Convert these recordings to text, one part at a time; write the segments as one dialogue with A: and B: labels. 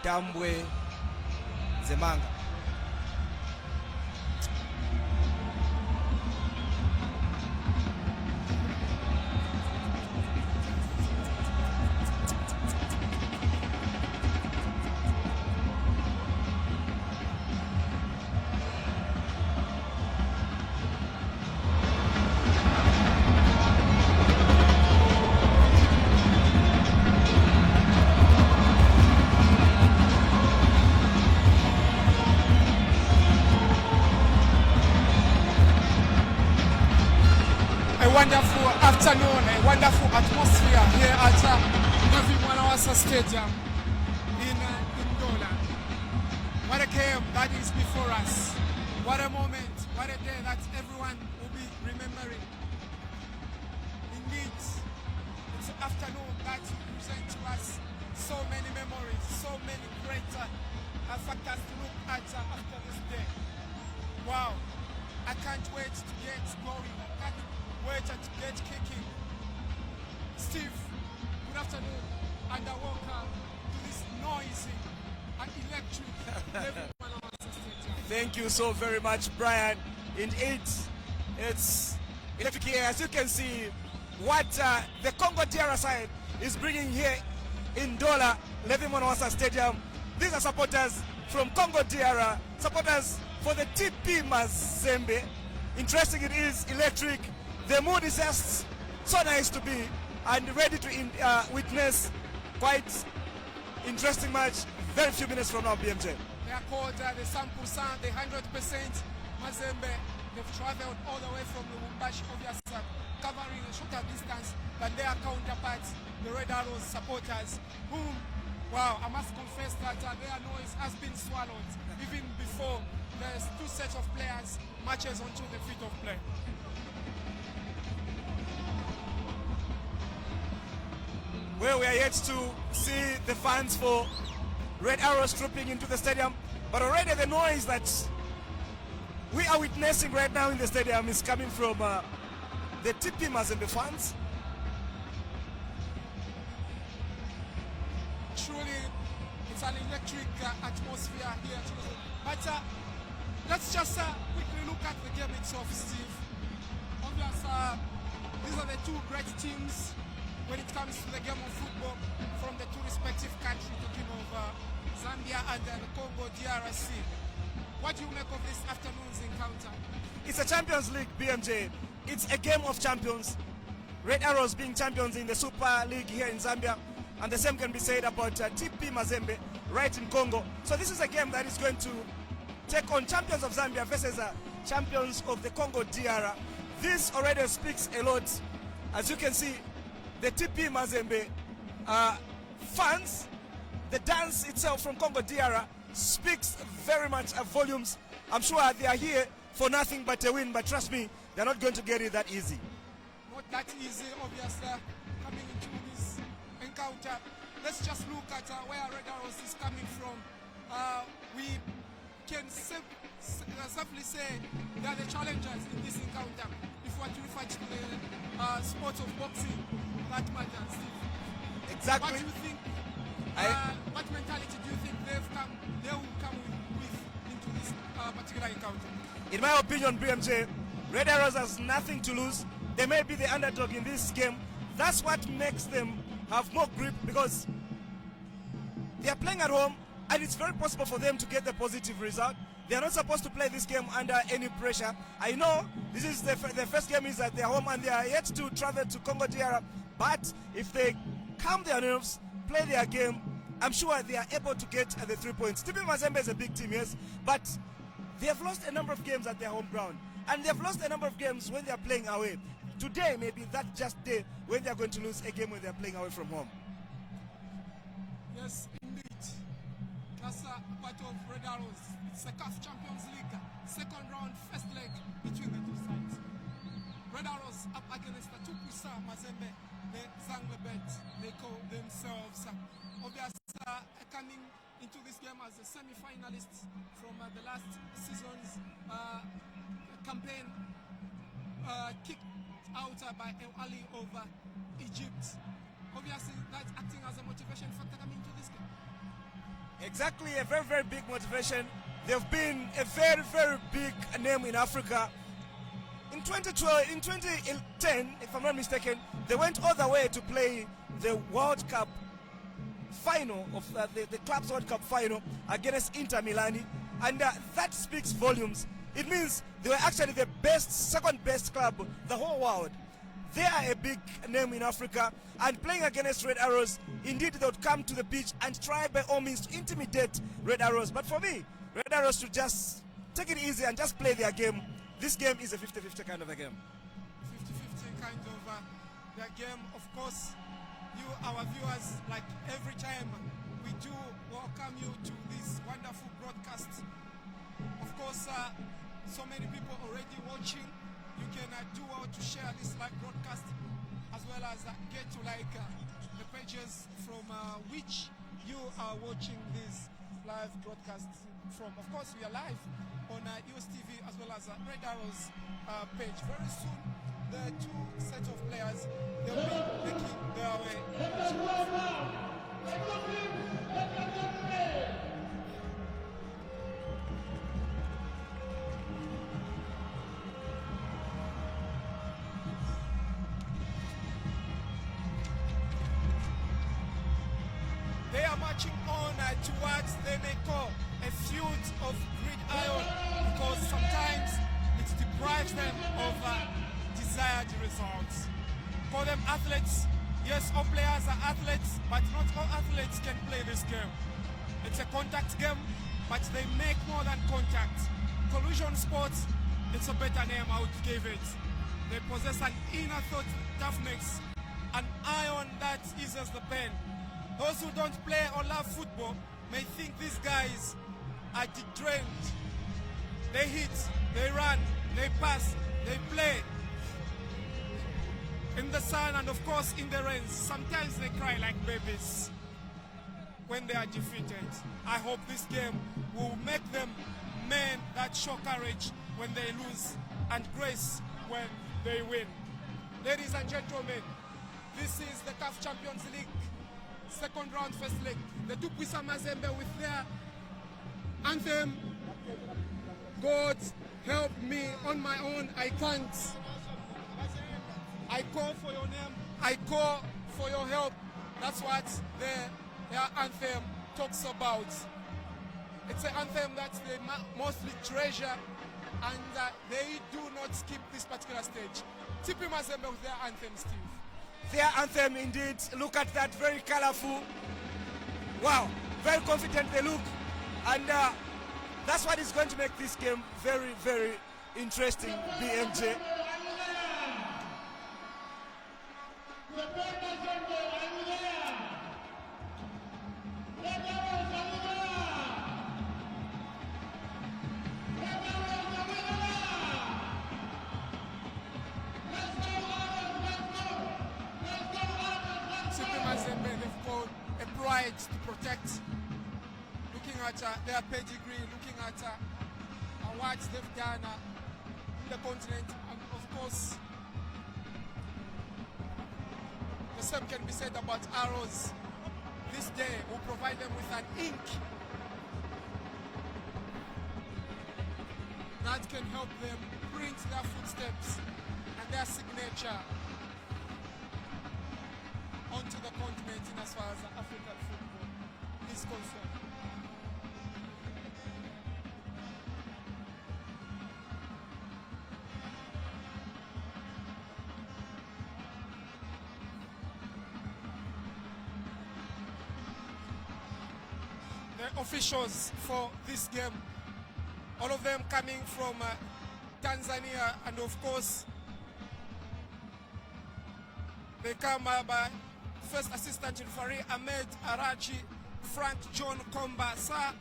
A: Tambwe Zemanga.
B: Wonderful afternoon, a wonderful atmosphere here at Tp Stadium in Dola. What a game that is before us. What a moment, what a day that everyone will be remembering. Indeed, it's an afternoon that presents to us so many memories, so many great factors to look at after this day. Wow, I can't wait to get going. Wait to get kicking. Steve, good afternoon, and welcome to this noisy and electric
A: Thank you so very much, Brian. Indeed, it's electric here. As you can see, what the Congo DR side is bringing here in Dola, Levi Mwanawasa Stadium. These are supporters from Congo DR, supporters for the TP Mazembe. Interesting, it is electric. The mood is just so nice to be and ready to witness quite interesting match very few minutes from now, BMJ.
B: They are called the Sample Sound, the 100% Mazembe. They've traveled all the way from Lubumbashi, obviously covering a shorter distance than their counterparts, the Red Arrows supporters, whom, wow, I must confess that their noise has been swallowed even before there's two sets of players matches onto the field of play.
A: where we are yet to see the fans for Red Arrows trooping into the stadium. But already the noise that we are witnessing right now in the stadium is coming from the Tp Mazembe fans.
B: Truly, it's an electric atmosphere here. But let's just quickly look at the game itself, Steve. Obviously, these are the two great teams when it comes to the game of football from the two respective countries, talking of Zambia and the Congo DRC. What do you make of this afternoon's encounter?
A: It's a Champions League, BMJ. It's a game of champions. Red Arrows being champions in the Super League here in Zambia, and the same can be said about Tp Mazembe right in Congo. So this is a game that is going to take on champions of Zambia versus champions of the Congo DR. This already speaks a lot. As you can see, the Tp Mazembe fans, the dance itself from Congo DR speaks very much volumes. I'm sure they are here for nothing but a win, but trust me, they're not going to get it that easy.
B: Not that easy, obviously, coming into this encounter. Let's just look at where Red Arrows is coming from. We can safely say they are the challengers in this encounter. If we are to refer to the sport of boxing, that matters, Steve.
A: Exactly.
B: What do you think? What mentality do you think they will come with into this particular encounter?
A: In my opinion, BMJ, Red Arrows has nothing to lose. They may be the underdog in this game. That's what makes them have more grip, because they are playing at home and it's very possible for them to get the positive result. They are not supposed to play this game under any pressure. I know this is the first game is at their home and they are yet to travel to Congo DR, but if they calm their nerves, play their game, I'm sure they are able to get the 3 points. Tp Mazembe is a big team, yes, but they have lost a number of games at their home ground, and they have lost a number of games when they are playing away. Today may be that just day when they are going to lose a game when they are playing away from home.
B: Yes, indeed. That's a part of Red Arrows. It's a Caf Champions League, second round, first leg between the two sides. Red Arrows up against the Tp Mazembe, the Zanglebet, they call themselves. Obviously, coming into this game as a semi-finalists from the last season's campaign, kicked out by El Ali of Egypt. Obviously, that's acting as a motivation factor coming into this game.
A: Exactly, a very, very big motivation. They've been a very, very big name in Africa. In 2010, if I'm not mistaken, they went all the way to play the World Cup final of the Clubs World Cup final against Inter Milan, and that speaks volumes. It means they were actually the best, second best club the whole world. They are a big name in Africa, and playing against Red Arrows, indeed they would come to the pitch and try by all means to intimidate Red Arrows. But for me, Red Arrows should just take it easy and just play their game. This game is a 50-50 kind of a game.
B: 50-50 kind of their game. Of course, you, our viewers, like every time, we do welcome you to this wonderful broadcast. Of course, so many people already watching. You can do well to share this live broadcast, as well as get to like the pages from which you are watching this live broadcast from. Of course, we are live on EOS TV as well as Red Arrows page. Very soon, the two sets of players, they'll be making their way. They are marching on towards, they may call, a field of gridiron, because sometimes it deprives them of desired results. Call them athletes. Yes, all players are athletes, but not all athletes can play this game. It's a contact game, but they make more than contact. Collusion sports, it's a better name I would give it. They possess an inner thought toughness, an iron that eases the pain. Those who don't play or love football may think these guys are derailed. They hit, they run, they pass, they play. in the sun and of course in the rain. Sometimes they cry like babies when they are defeated. I hope this game will make them men that show courage when they lose and grace when they win. Ladies and gentlemen, this is the Caf Champions League second round first leg. The Tp Mazembe with their anthem, God help me on my own, I can't. I call for your name, I call for your help. That's what their anthem talks about. It's an anthem that they mostly treasure, and they do not skip this particular stage. Tp Mazembe with their anthem, Steve.
A: Their anthem indeed. Look at that, very colorful. Wow, very confident they look. And that's what is going to make this game very, very interesting, BMJ.
B: They've got a pride to protect, looking at their pedigree, looking at what they've done in the continent, and of course the same can be said about arrows. This day will provide them with an ink that can help them print their footsteps and their signature onto the continent in as far as African football is concerned. The officials for this game, all of them coming from Tanzania, and of course they come by First Assistant Referee Ahmed Arachi, Frank John Komba, Sir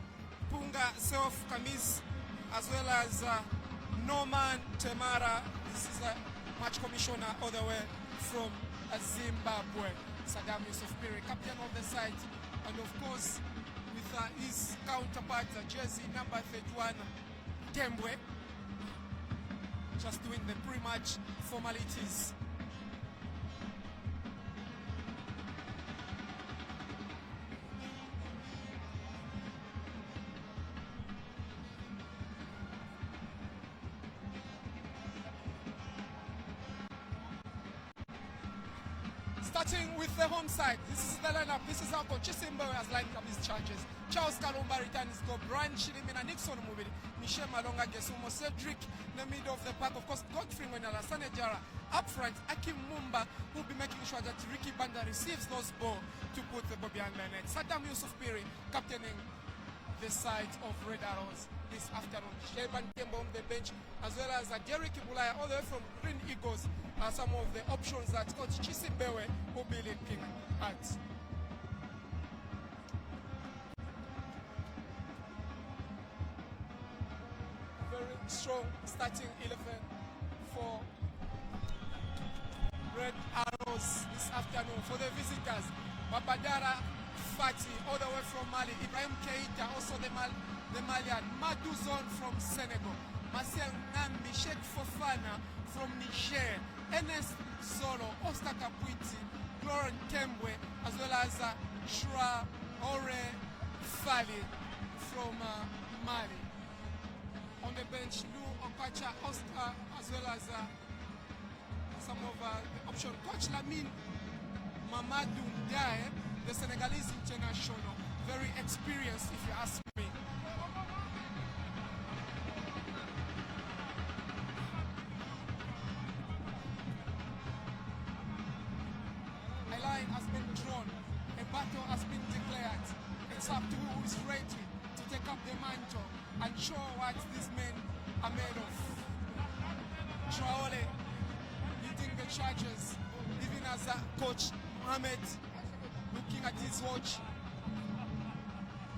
B: Punga Self Kamis, as well as Norman Temara. This is a match commissioner all the way from Zimbabwe. Saddam Yusuf Piri, captain of the side, and of course with his counterpart, jersey number 31, Tembwe, just doing the pre-match formalities. Starting with the home side, this is the lineup. This is how Coach Simba has lined up his charges. Charles Kalumba returns go. Brian Shilimina, Nixon Mubiri, Michel Malonga Gesumo, Cedric in the middle of the park. Of course, Godfrey Wenala, Sanejara. Up front, Akim Mumba will be making sure that Ricky Banda receives those balls to put the Bobby on the net. Saddam Yusuf Piri captaining the side of Red Arrows this afternoon. Sheban Kemba on the bench, as well as Derek Ibulaya all the way from Green Eagles. Are some of the options that Coach Chisimbewe will be looking at. Very strong starting 11 for Red Arrows this afternoon. For the visitors, Babadara Fati all the way from Mali, Ibrahim Keita also the Malian, Maduzon from Senegal, Marcel Nambi, Sheikh Fofana from Niger, Enes Solo, Osta Kapuiti, Laurent Tembwe, as well as Shra Ore Fali from Mali. On the bench, Lou Okacha Oscar, as well as some of the option. Coach Lamine Mamadou Ndiaye, the Senegalese international, very experienced if you ask me. Has been drawn, a battle has been declared. It's up to who is ready to take up the mantle and show what these men are made of. Traore leading the charges, even as Coach Mohamed looking at his watch.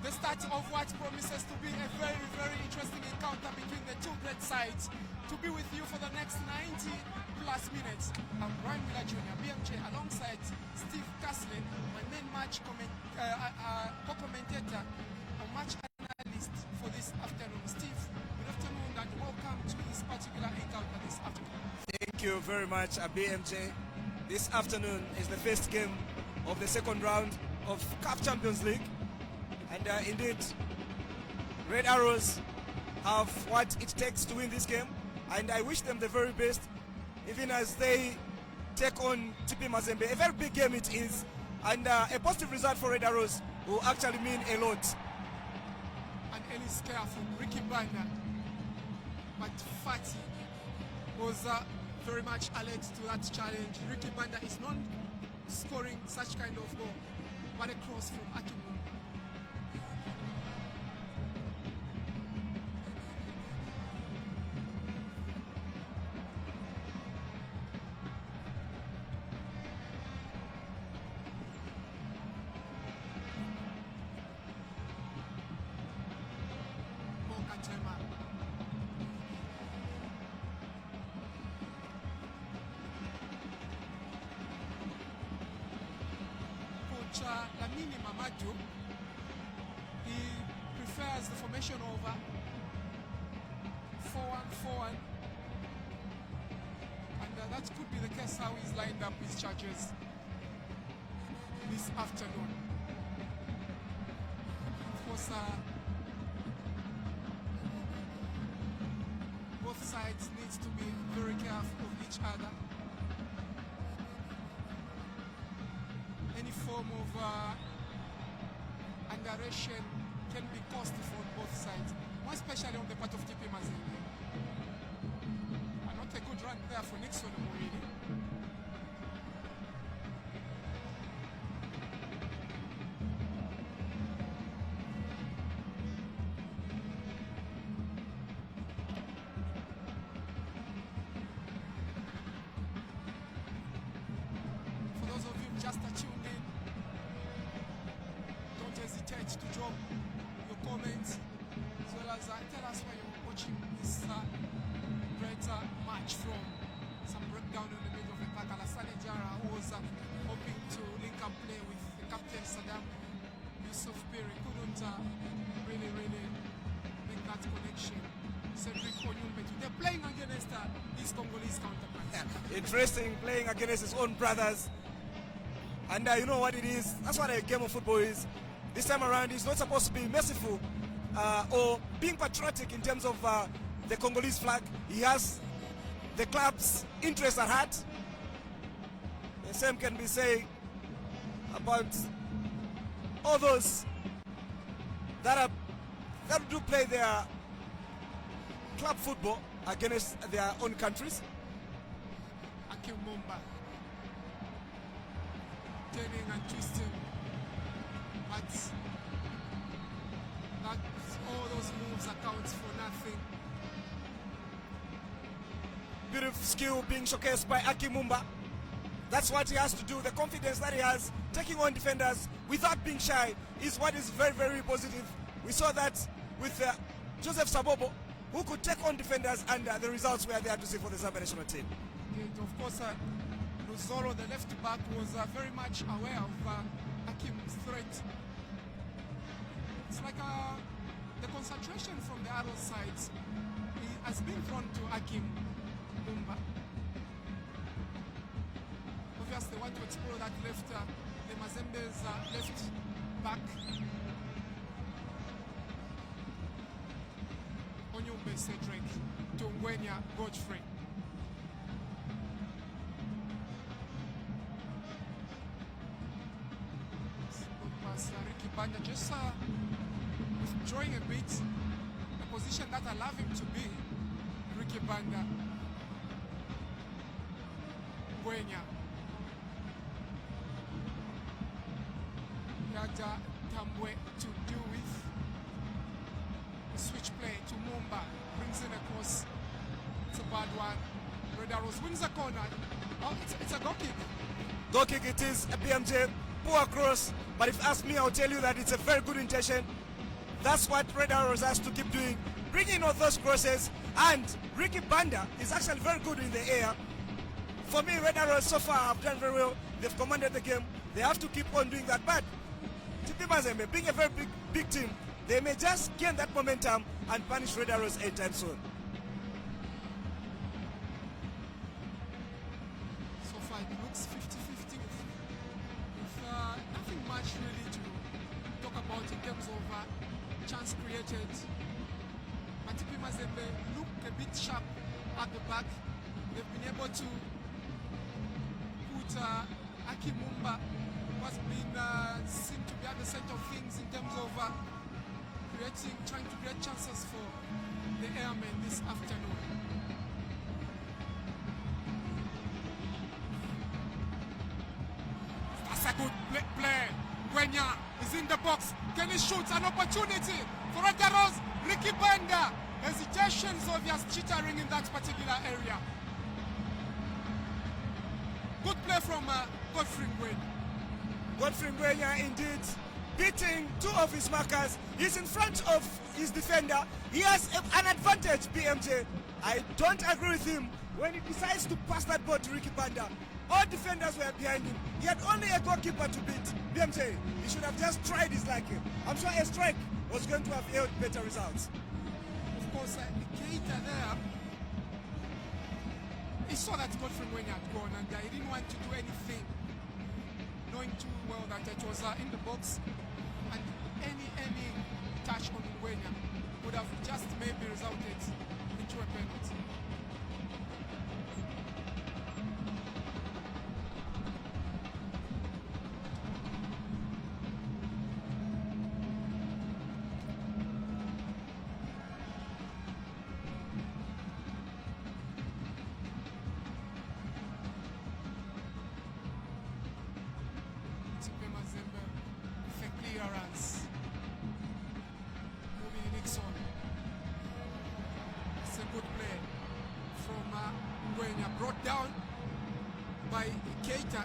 B: The start of what promises to be a very, very interesting encounter between the two great sides. To be with you for the next 90 plus minutes. I'm Brian Miller Jr., BMJ, alongside Steve Castle, my main match co-commentator or match analyst for this afternoon. Steve, good afternoon and welcome to this particular encounter this afternoon.
A: Thank you very much, BMJ. This afternoon is the first game of the second round of Caf Champions League. And indeed, Red Arrows have what it takes to win this game. And I wish them the very best, even as they take on Tp Mazembe. A very big game it is. And a positive result for Red Arrows will actually mean a lot.
B: An early scare from Ricky Banda. But Fati was very much alert to that challenge. Ricky Banda is not scoring such kind of goal. What a cross from Akimu. Lamini Mamadou, he prefers the formation over 4-1-4-1, and that could be the case how he's lined up his charges this afternoon. Of course, both sides need to be very careful of each other. Any form of underration can be costly for both sides, more especially on the part of Tp Mazembe. And not a good run there for Nixon Murini. For those of you just tuned in, don't hesitate to drop your comments as well as tell us where you're watching this great match from. Some breakdown in the middle of the park. Alassane Jara was hoping to link and play with the captain Saddam Yusuf Piri. Couldn't really make that connection. Cedric Onyumbe today playing against his Congolese counterparts.
A: Interesting, playing against his own brothers. And you know what it is? That's what a game of football is. This time around, it's not supposed to be merciful or being patriotic in terms of the Congolese flag. He has the club's interest at heart. The same can be said about all those that do play their club football against their own countries.
B: Akimumba turning and twisting, but that all those moves accounts for nothing.
A: Beautiful skill being showcased by Akimumba. That's what he has to do. The confidence that he has taking on defenders without being shy is what is very positive. We saw that with Joseph Sabobo, who could take on defenders, and the results were there to see for the Zambia national team.
B: And of course, Luzolo, the left back, was very much aware of Akim's threat. It's like the concentration from the other sides has been thrown to Akim Mumba. Obviously, they want to explore that left, the Mazembe's left back. Onyumbe Cedric to Ngwenya Godfrey. Ricky Banda just withdrawing a bit, the position that allowed him to be Ricky Banda. Ngwenya. Dada Tambwe to deal with. The switch play to Mumba, brings in a cross. It's a bad one. Red Arrows wins the corner. Oh, it's a goal kick.
A: Goal kick it is, a BMJ. Poor cross, but if you ask me, I'll tell you that it's a very good intention. That's what Red Arrows has to keep doing, bringing all those crosses. And Ricky Banda is actually very good in the air. For me, Red Arrows so far have done very well. They've commanded the game. They have to keep on doing that. But TP Mazembe, being a very big team, they may just gain that momentum and punish Red Arrows anytime soon.
B: So far it looks 50-50 with nothing much really to talk about in terms of chance created. But TP Mazembe look a bit sharp at the back. They've been able to put Aki Mumba, who has been seemed to be at the center of things in terms of trying to create chances for the airmen this afternoon. That's a good play. Gwenya is in the box. Can he shoot? An opportunity for Red Arrows. Ricky Banda. Hesitations obvious chittering in that particular area. Good play from Godfrey Gwenya.
A: Godfrey Gwenya indeed beating two of his markers. He's in front of his defender. He has an advantage, BMJ. I don't agree with him when he decides to pass that ball to Ricky Banda. All defenders were behind him. He had only a goalkeeper to beat. BMJ, he should have just tried his luck. I'm sure a strike was going to have yield better results.
B: Of course, Keita there, he saw that Godfrey Gwenya had gone and he didn't want to do anything, knowing too well that it was in the box, and any touch on Gwenya would have just maybe resulted into a penalty. TP Mazembe with a clearance. Moving Nixon. It's a good play from Gwenya, brought down by Keita.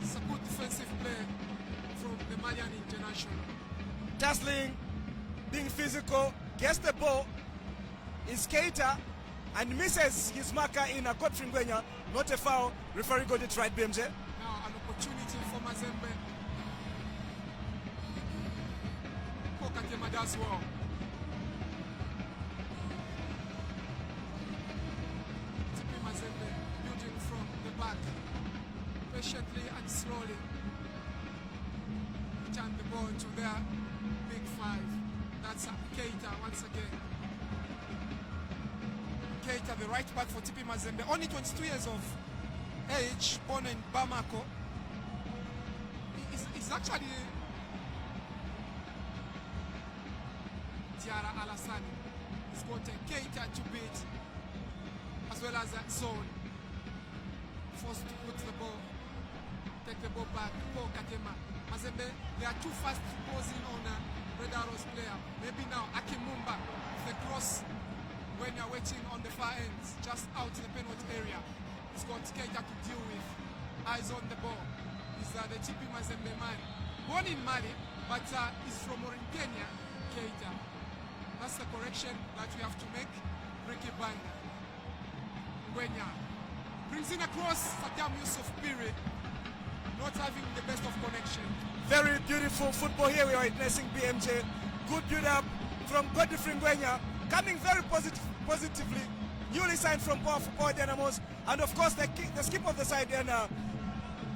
B: It's a good defensive play from the Malian international.
A: Tussling, being physical, gets the ball, is Keita, and misses his marker in a Godfrey Gwenya. Not a foul. Referee got it right, BMJ.
B: Now an opportunity for Mazembe. Kokatema does well. TP Mazembe building from the back, patiently and slowly. Turn the ball to their big five. That's Keita once again. Keita, the right back for TP Mazembe, only 22 years of age, born in Bamako. He's actually Tiara Alassane. He's got Keita to beat, as well as Zone. Forced to put the ball, take the ball back. Paul Katema. Mazembe, they are too fast to close in on Red Arrows player. Maybe now Aki Mumba with the cross. When you're waiting on the far ends, just out in the penalty area, he's got Keita to deal with. Eyes on the ball. He's the TP Mazembe man. Born in Mali, but he's from Mauritania, Keita. That's the correction that we have to make. Ricky Banda. Gwenya brings in a cross. Saddam Yusuf Piri not having the best of connection.
A: Very beautiful football here we are witnessing, BMJ. Good build-up from Godfrey Gwenya, coming very positively. Newly signed from Power Dynamos, and of course the skip of the side, and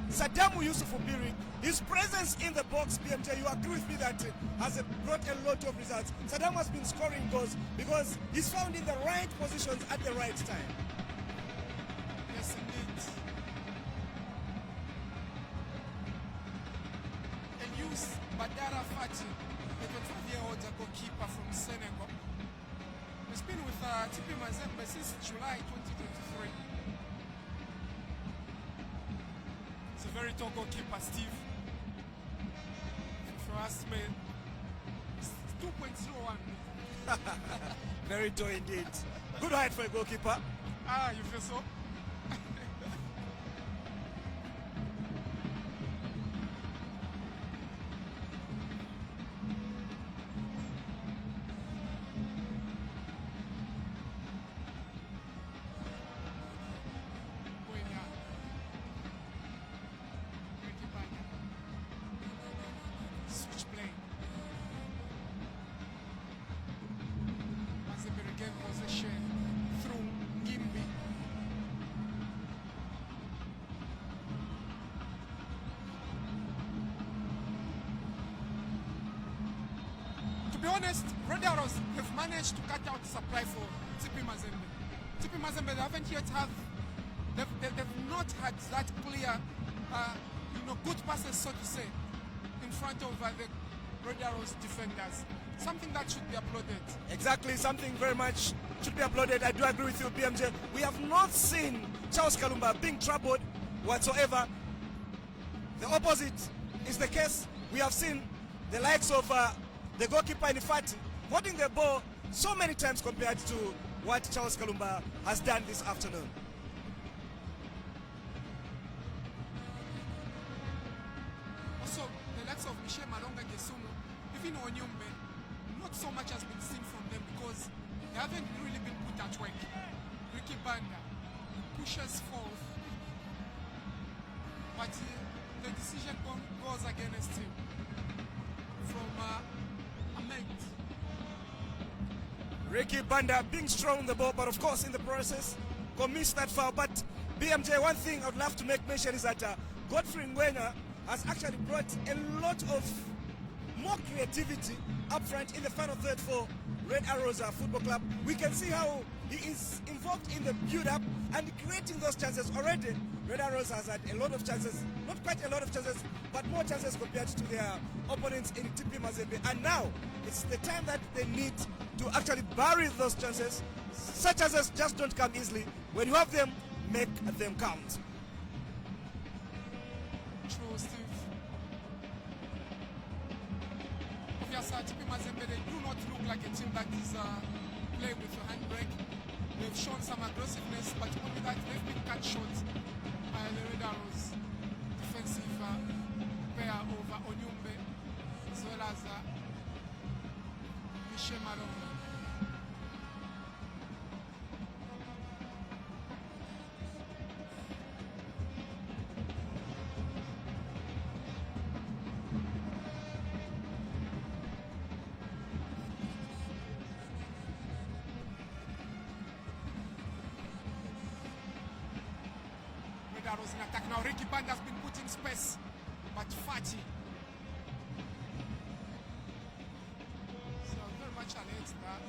A: Saddam Yusuf Piri. His presence in the box, BMJ, you agree with me that has brought a lot of results. Saddam has been scoring goals because he's found in the right positions at the right time.
B: Yes, indeed. Elius Badara Fati, the 25-year-old goalkeeper from Senegal, has been with TP Mazembe since July 2023. It's a very tall goalkeeper, Steve. For us, man, it's 2.01.
A: Very tall indeed. Good height for a goalkeeper.
B: Ah, you feel so? be honest, Red Arrows have managed to cut out supply for Tp Mazembe. Tp Mazembe, they haven't yet they've not had that clear, good passes, so to say, in front of the Red Arrows defenders. Something that should be applauded.
A: Exactly, something very much should be applauded. I do agree with you, BMJ. We have not seen Charles Kalumba being troubled whatsoever. The opposite is the case. We have seen the likes of the goalkeeper Inifati holding the ball so many times compared to what Charles Kalumba has done this afternoon.
B: Also, the likes of Michel Malonga Gesumo, even Onyumbe, not so much has been seen from them because they haven't really been put at work. Ricky Banda pushes forth, but the decision goes against him from Ahmed.
A: Ricky Banda being strong on the ball, but of course in the process commits that foul. But BMJ, one thing I would love to make mention is that Godfrey Ngwenya has actually brought a lot of more creativity up front in the final third for Red Arrows Football Club. We can see how he is involved in the build-up and creating those chances already. Red Arrows has had a lot of chances, not quite a lot of chances, but more chances compared to their opponents in Tp Mazembe. And now it's the time that they need to actually bury those chances. Such chances just don't come easily. When you have them, make them count.
B: True, Steve. Obviously, Tp Mazembe, they do not look like a team that is playing with a handbrake. They've shown some aggressiveness, but only that they've been cut short by the Red Arrows defensive pair over Onyumbe as well as Michel Malonga. Arrows in attack now. Ricky Band has been put in space, but Fati. So very much alert that.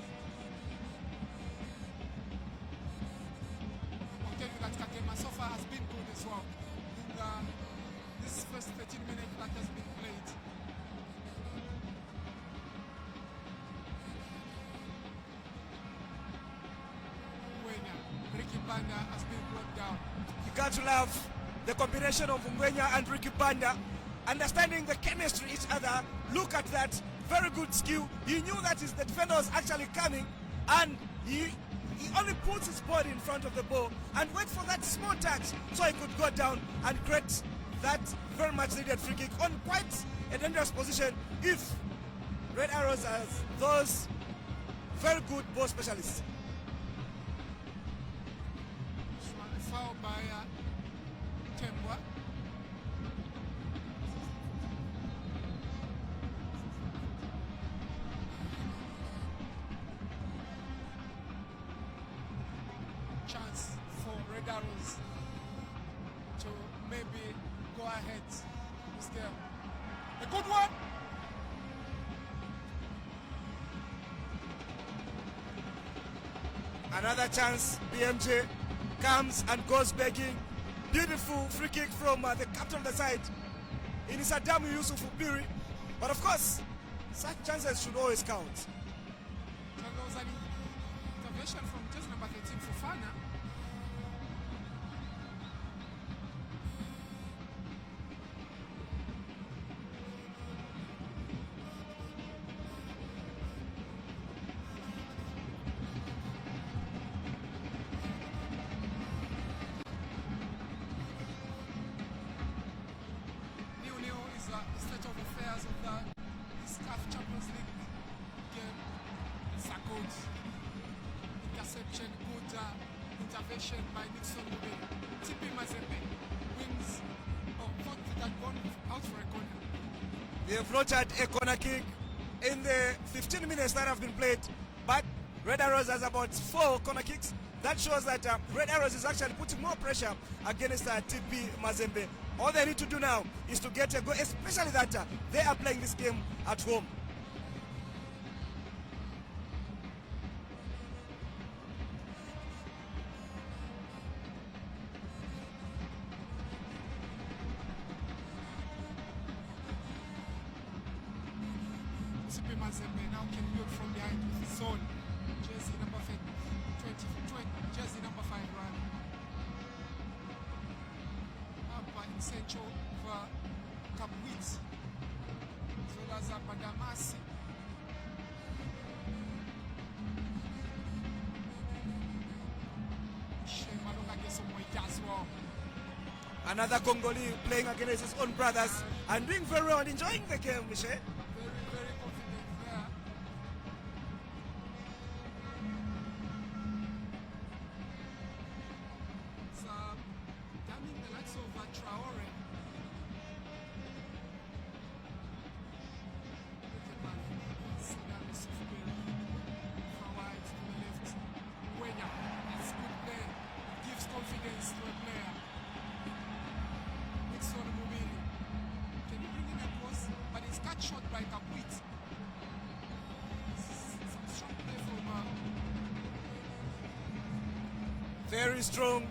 B: I'll tell you that Kakema so far has been good as well in this first 13 minutes that has been played. Ricky Banda has been brought down.
A: You got to love the combination of Ngwenya and Ricky Banda, understanding the chemistry each other. Look at that, very good skill. He knew that the defender was actually coming, and he only puts his body in front of the ball and wait for that small touch so he could go down and create that very much needed free kick on quite a dangerous position if Red Arrows has those very good ball specialists.
B: Foul by Tembwa. Chance for Red Arrows to maybe go ahead this game. A good one.
A: Another chance, BMJ comes and goes begging. Beautiful free kick from the captain of the side. It is Adamu Yusuf Ubiri. But of course, such chances should always count.
B: And there was an intervention from just number 13 Fofana. State of affairs of this Caf Champions League game. It's a good interception, good intervention by Nixon Mube. Tp Mazembe wins. Oh, thought that had gone out for a corner.
A: They have floated a corner kick in the 15 minutes that have been played, but Red Arrows has about 4 corner kicks. That shows that Red Arrows is actually putting more pressure against Tp Mazembe. All they need to do now is to get a goal, especially that they are playing this game at home.
B: Tp Mazembe now can build from behind with his own jersey number 20, jersey number 5 run. Hapa in central for Kapwit as well as Badamasi.
A: Another Congolese playing against his own brothers and doing very well and enjoying the game, Michel.
B: Very, very confident there. It's damning the likes of Traore. Look at that. Sidanis of Gary. From right to the left. Wenya. It's good play. It gives confidence to a player. Nixon Mubili. Can you bring in a cross? But it's cut short by Kapwit. Some strong play from
A: Very strong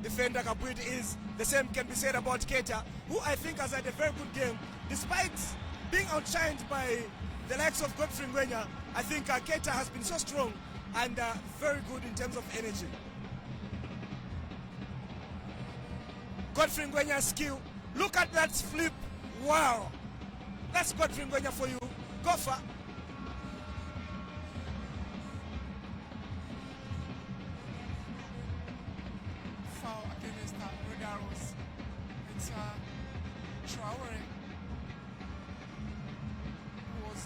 A: defender Kapwit is. The same can be said about Keita, who I think has had a very good game. Despite being outshined by the likes of Godfrey Ngwenya, I think Keita has been so strong and very good in terms of energy. Godfrey Ngwenya's skill. Look at that flip. Wow. That's Godfrey Ngwenya for you. Gopher.
B: foul against Regaros. It's Traore who was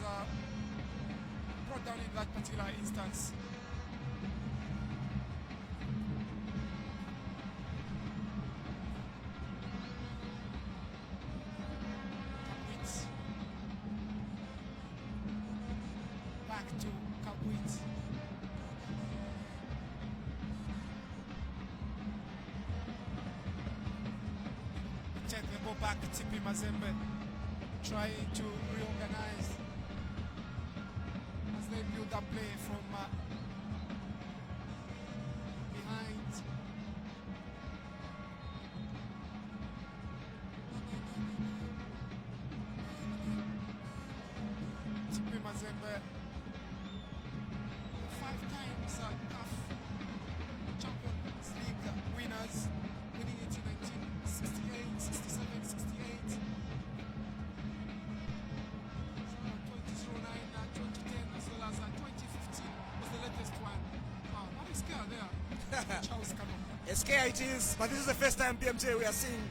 B: brought down in that particular instance. Kapwit. Back to Kapwit. Take the ball back, Tp Mazembe trying to reorganize as they build up play from behind. Tp Mazembe, the 5 times Caf Champions League winners, winning it in 1968, 67, 68. 2009, 2010, as well as 2015 was the latest one. Wow, not a scare there. Charles Kalumba.
A: A scare it is, but this is the first time BMJ we are seeing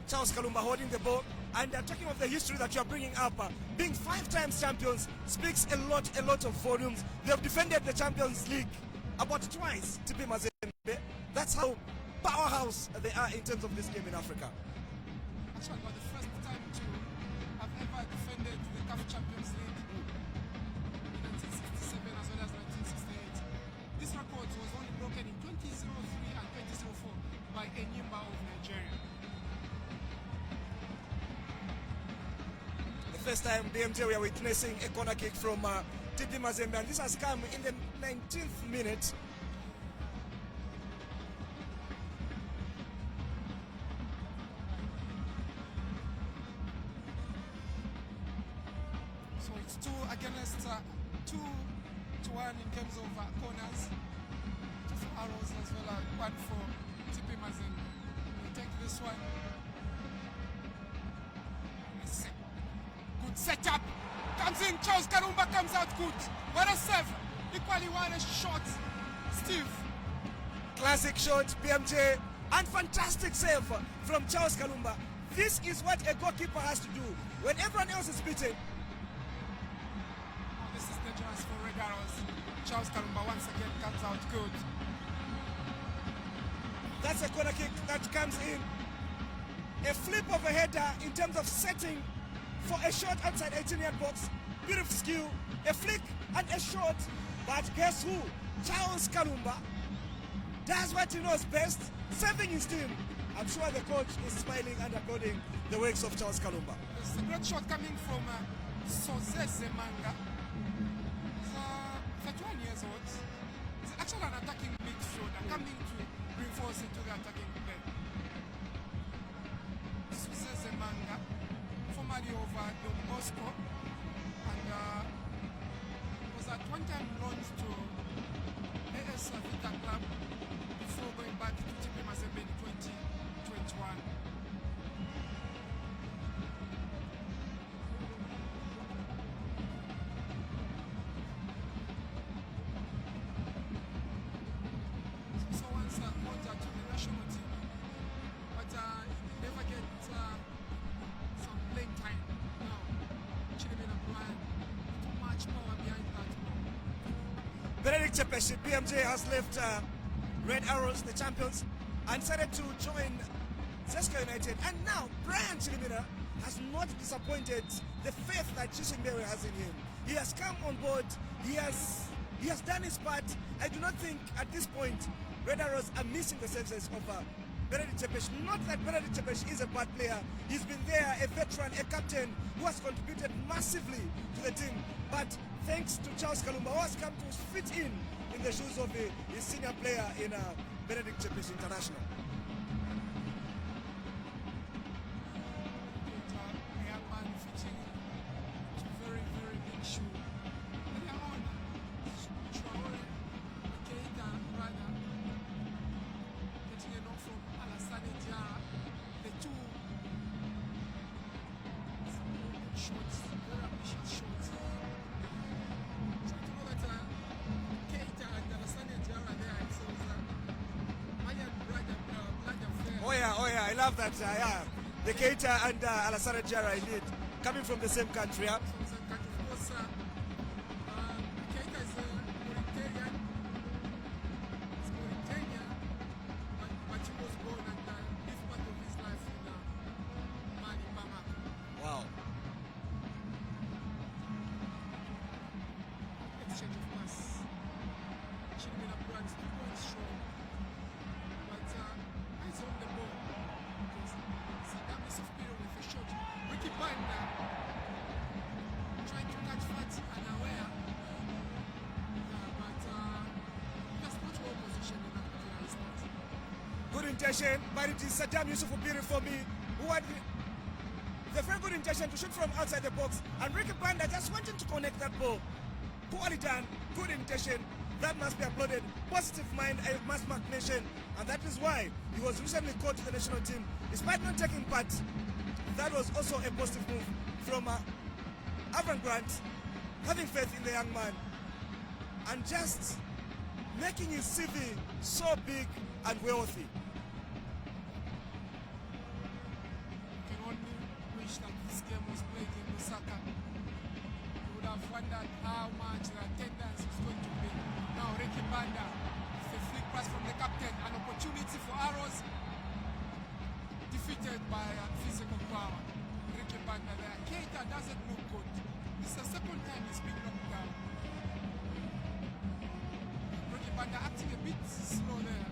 A: Charles Kalumba holding the ball. And talking of the history that you are bringing up, being 5 times champions speaks a lot of volumes. They have defended the Champions League about twice, Tp Mazembe. That's how powerhouse they are in terms of this game in Africa.
B: Actually, got the first time to have ever defended the Caf Champions League in 1967 as well as 1968. This record was only broken in 2003 and 2004 by Enyimba of Nigeria.
A: The first time BMJ we are witnessing a corner kick from Tp Mazembe, and this has come in the 19th minute.
B: So it's 2 against 2 to 1 in terms of corners. 2 for arrows as well as 1 for Tp Mazembe. We take this one. Good setup. Comes in. Charles Kalumba comes out good. What a save. Equally what a shot. Steve.
A: Classic shot, BMJ, and fantastic save from Charles Kalumba. This is what a goalkeeper has to do when everyone else is beaten.
B: Oh, this is dangerous for Regaros. Charles Kalumba once again comes out good.
A: That's a corner kick that comes in. A flip of a header in terms of setting for a shot outside 18-yard box. Beautiful skill, a flick and a shot. But guess who? Charles Kalumba does what he knows best, saving his team. I'm sure the coach is smiling and applauding the works of Charles Kalumba.
B: It's a great shot coming from Sozeze Manga. He's 31 years old. He's actually an attacking midfielder coming to reinforce into the attacking play. Sozeze Manga, formerly of Don Bosco, and one-time loans to AS Vita Club before going back to Tp Mazembe in 2021. So once contact to the national team, but never get some playing time. Now, Chilimina Brian, too much power behind that ball.
A: Benedict Tepe, BMJ has left Red Arrows, the champions, and decided to join Zesca United. And now Brian Chilimina has not disappointed the faith that Chishimbere has in him. He has come on board. He has done his part. I do not think at this point Red Arrows are missing the senses of Benedict Tepe. Not that Benedict Tepe is a bad player. He's been there, a veteran, a captain who has contributed massively to the team. But thanks to Charles Kalumba, who has come to fit in the shoes of his senior player in Benedict Tepe International.
B: A young man fitting into very, very big shoe. Earlier on, Traore, Keita, rather, getting a knock from Alassane Diarra. The two shots, very ambitious shots. So to know that Keita and Alassane Diarra there, it was Mayan blood affair.
A: Oh yeah, I love that. Yeah. The Keita and Alassane Diarra, indeed, coming from the same country. Yeah?
B: Of course, Keita is Mauritanian. He's Mauritanian, but he was born and lived part of his life in Mali, Bamako.
A: Wow.
B: Exchange of pass. Chilimina Brand still going strong, but eyes on the ball. Because Saddam is superior with a shot. Ricky Banda trying to catch Fati unaware, but that's not well positioned in that particular instance.
A: Good intention, but it is Saddam Yusuf Ubiri for me, who had the very good intention to shoot from outside the box, and Ricky Banda just wanted to connect that ball. Poorly done, good intention, that must be applauded. Positive mind, I must mark nation, and that is why he was recently called to the national team. Despite not taking part, that was also a positive move from Avram Grant, having faith in the young man, and just making his CV so big and wealthy.
B: Can only wish that this game was played in Lusaka. You would have wondered how much the attendance is going to be. Now Ricky Banda, with a flick pass from the captain, an opportunity for Arrows, defeated by physical power. Ricky Banda there. Keita doesn't look good. This is the second time he's been knocked down. Ricky Banda acting a bit slow there.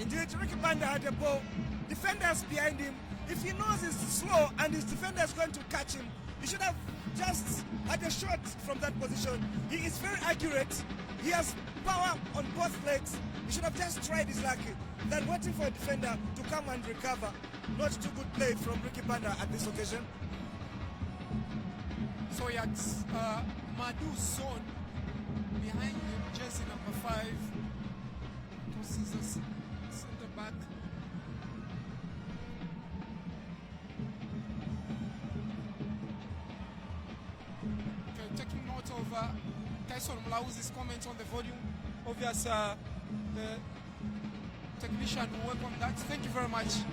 A: Indeed, Ricky Banda had the ball, defenders behind him. If he knows he's slow and his defender is going to catch him, he should have just had a shot from that position. He is very accurate. He has power on both legs. He should have just tried his luck than waiting for a defender to come and recover. Not too good play from Ricky Banda at this occasion.
B: So he had Madu Son behind him, jersey number 5. This is a center back. Okay, taking note of Tyson Mlauzi's comments on the volume. Obvious, the technician will work on that. Thank you very much,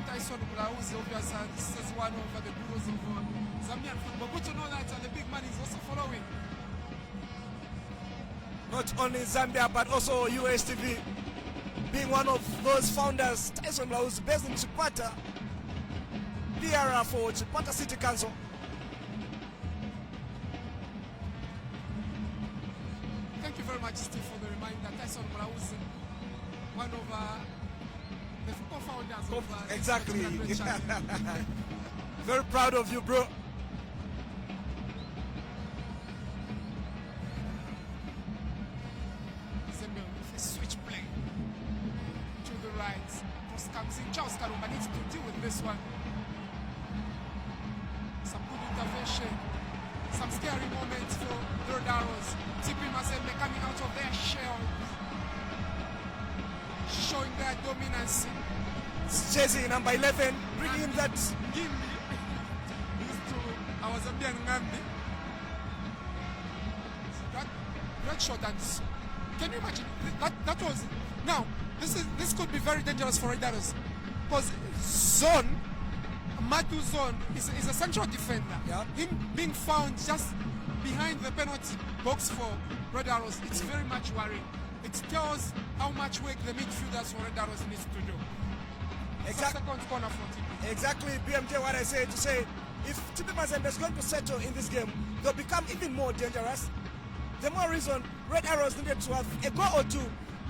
B: Tyson Mlauzi. Obvious, this is one of the gurus of Zambian football. Good to know that the big man is also following.
A: Not only Zambia, but also USTV. Being one of those founders, Tyson Mlauzi, based in Chipata, PRR for Chipata City Council.
B: Thank you very much, Steve, for the reminder. Tyson Mlauzi, one of the football founders of
A: exactly.
B: this channel.
A: Very proud of you, bro.
B: Mazembe with a switch play to the right. Cross comes in. Charles Kalumba needs to deal with this one. Some good intervention. Some scary moment for the Red Arrows. TP Mazembe coming out of their shell, showing their dominance.
A: It's jersey number 11, bringing in that.
B: Gimbi used to Awazambia Ngambi. That shot, and can you imagine that was now this could be very dangerous for Red Arrows, because Matu Zone is a central defender.
A: Yeah.
B: Him being found just behind the penalty box for Red Arrows, it's very much worrying. It tells how much work the midfielders for Red Arrows needs to do. Second corner for TP.
A: Exactly, BMJ, what I say to say, if TP Mazembe is going to settle in this game, they'll become even more dangerous. The more reason Red Arrows needed to have a goal or two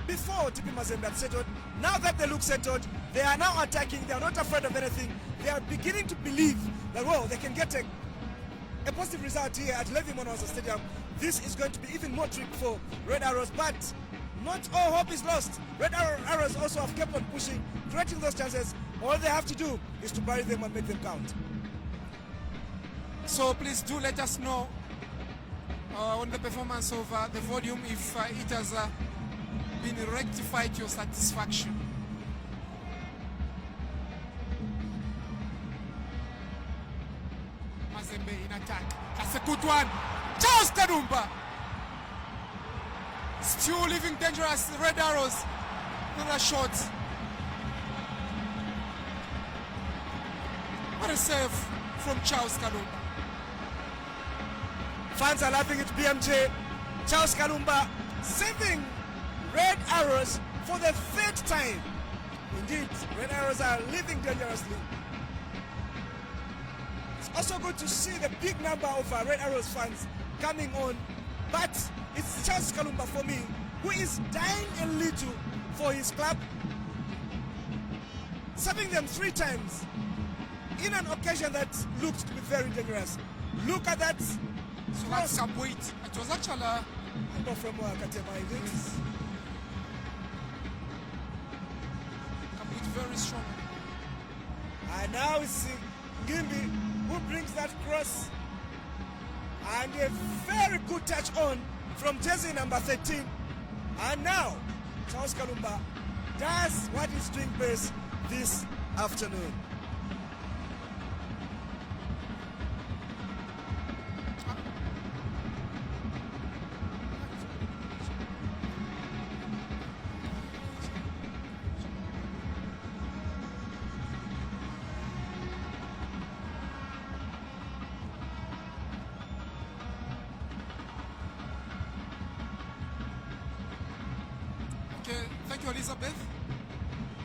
A: before TP Mazembe had settled. Now that they look settled, they are now attacking. They are not afraid of anything. They are beginning to believe that, well, they can get a positive result here at Levi Monawasa Stadium. This is going to be even more tricky for Red Arrows, but not all hope is lost. Red Arrows also have kept on pushing, creating those chances. All they have to do is to bury them and make them count.
B: So please do let us know on the performance of the volume if it has been rectified to your satisfaction. Mazembe in attack. That's a good one. Charles Kadumba still leaving dangerous. Red Arrows. Another shot. What a save from Charles Kadumba.
A: Fans are laughing at BMJ. Charles Kalumba saving Red Arrows for the third time. Indeed, Red Arrows are living dangerously. It's also good to see the big number of Red Arrows fans coming on, but it's Charles Kalumba for me, who is dying a little for his club, serving them 3 times in an occasion that looked to be very dangerous. Look at that.
B: So that's a point. It was actually a
A: number from Katema, indeed.
B: Very strong.
A: And now it's Gimbi who brings that cross, and a very good touch on from jersey number 13. And now Charles Kalumba does what he's doing best this afternoon.
B: Thank you, Elizabeth,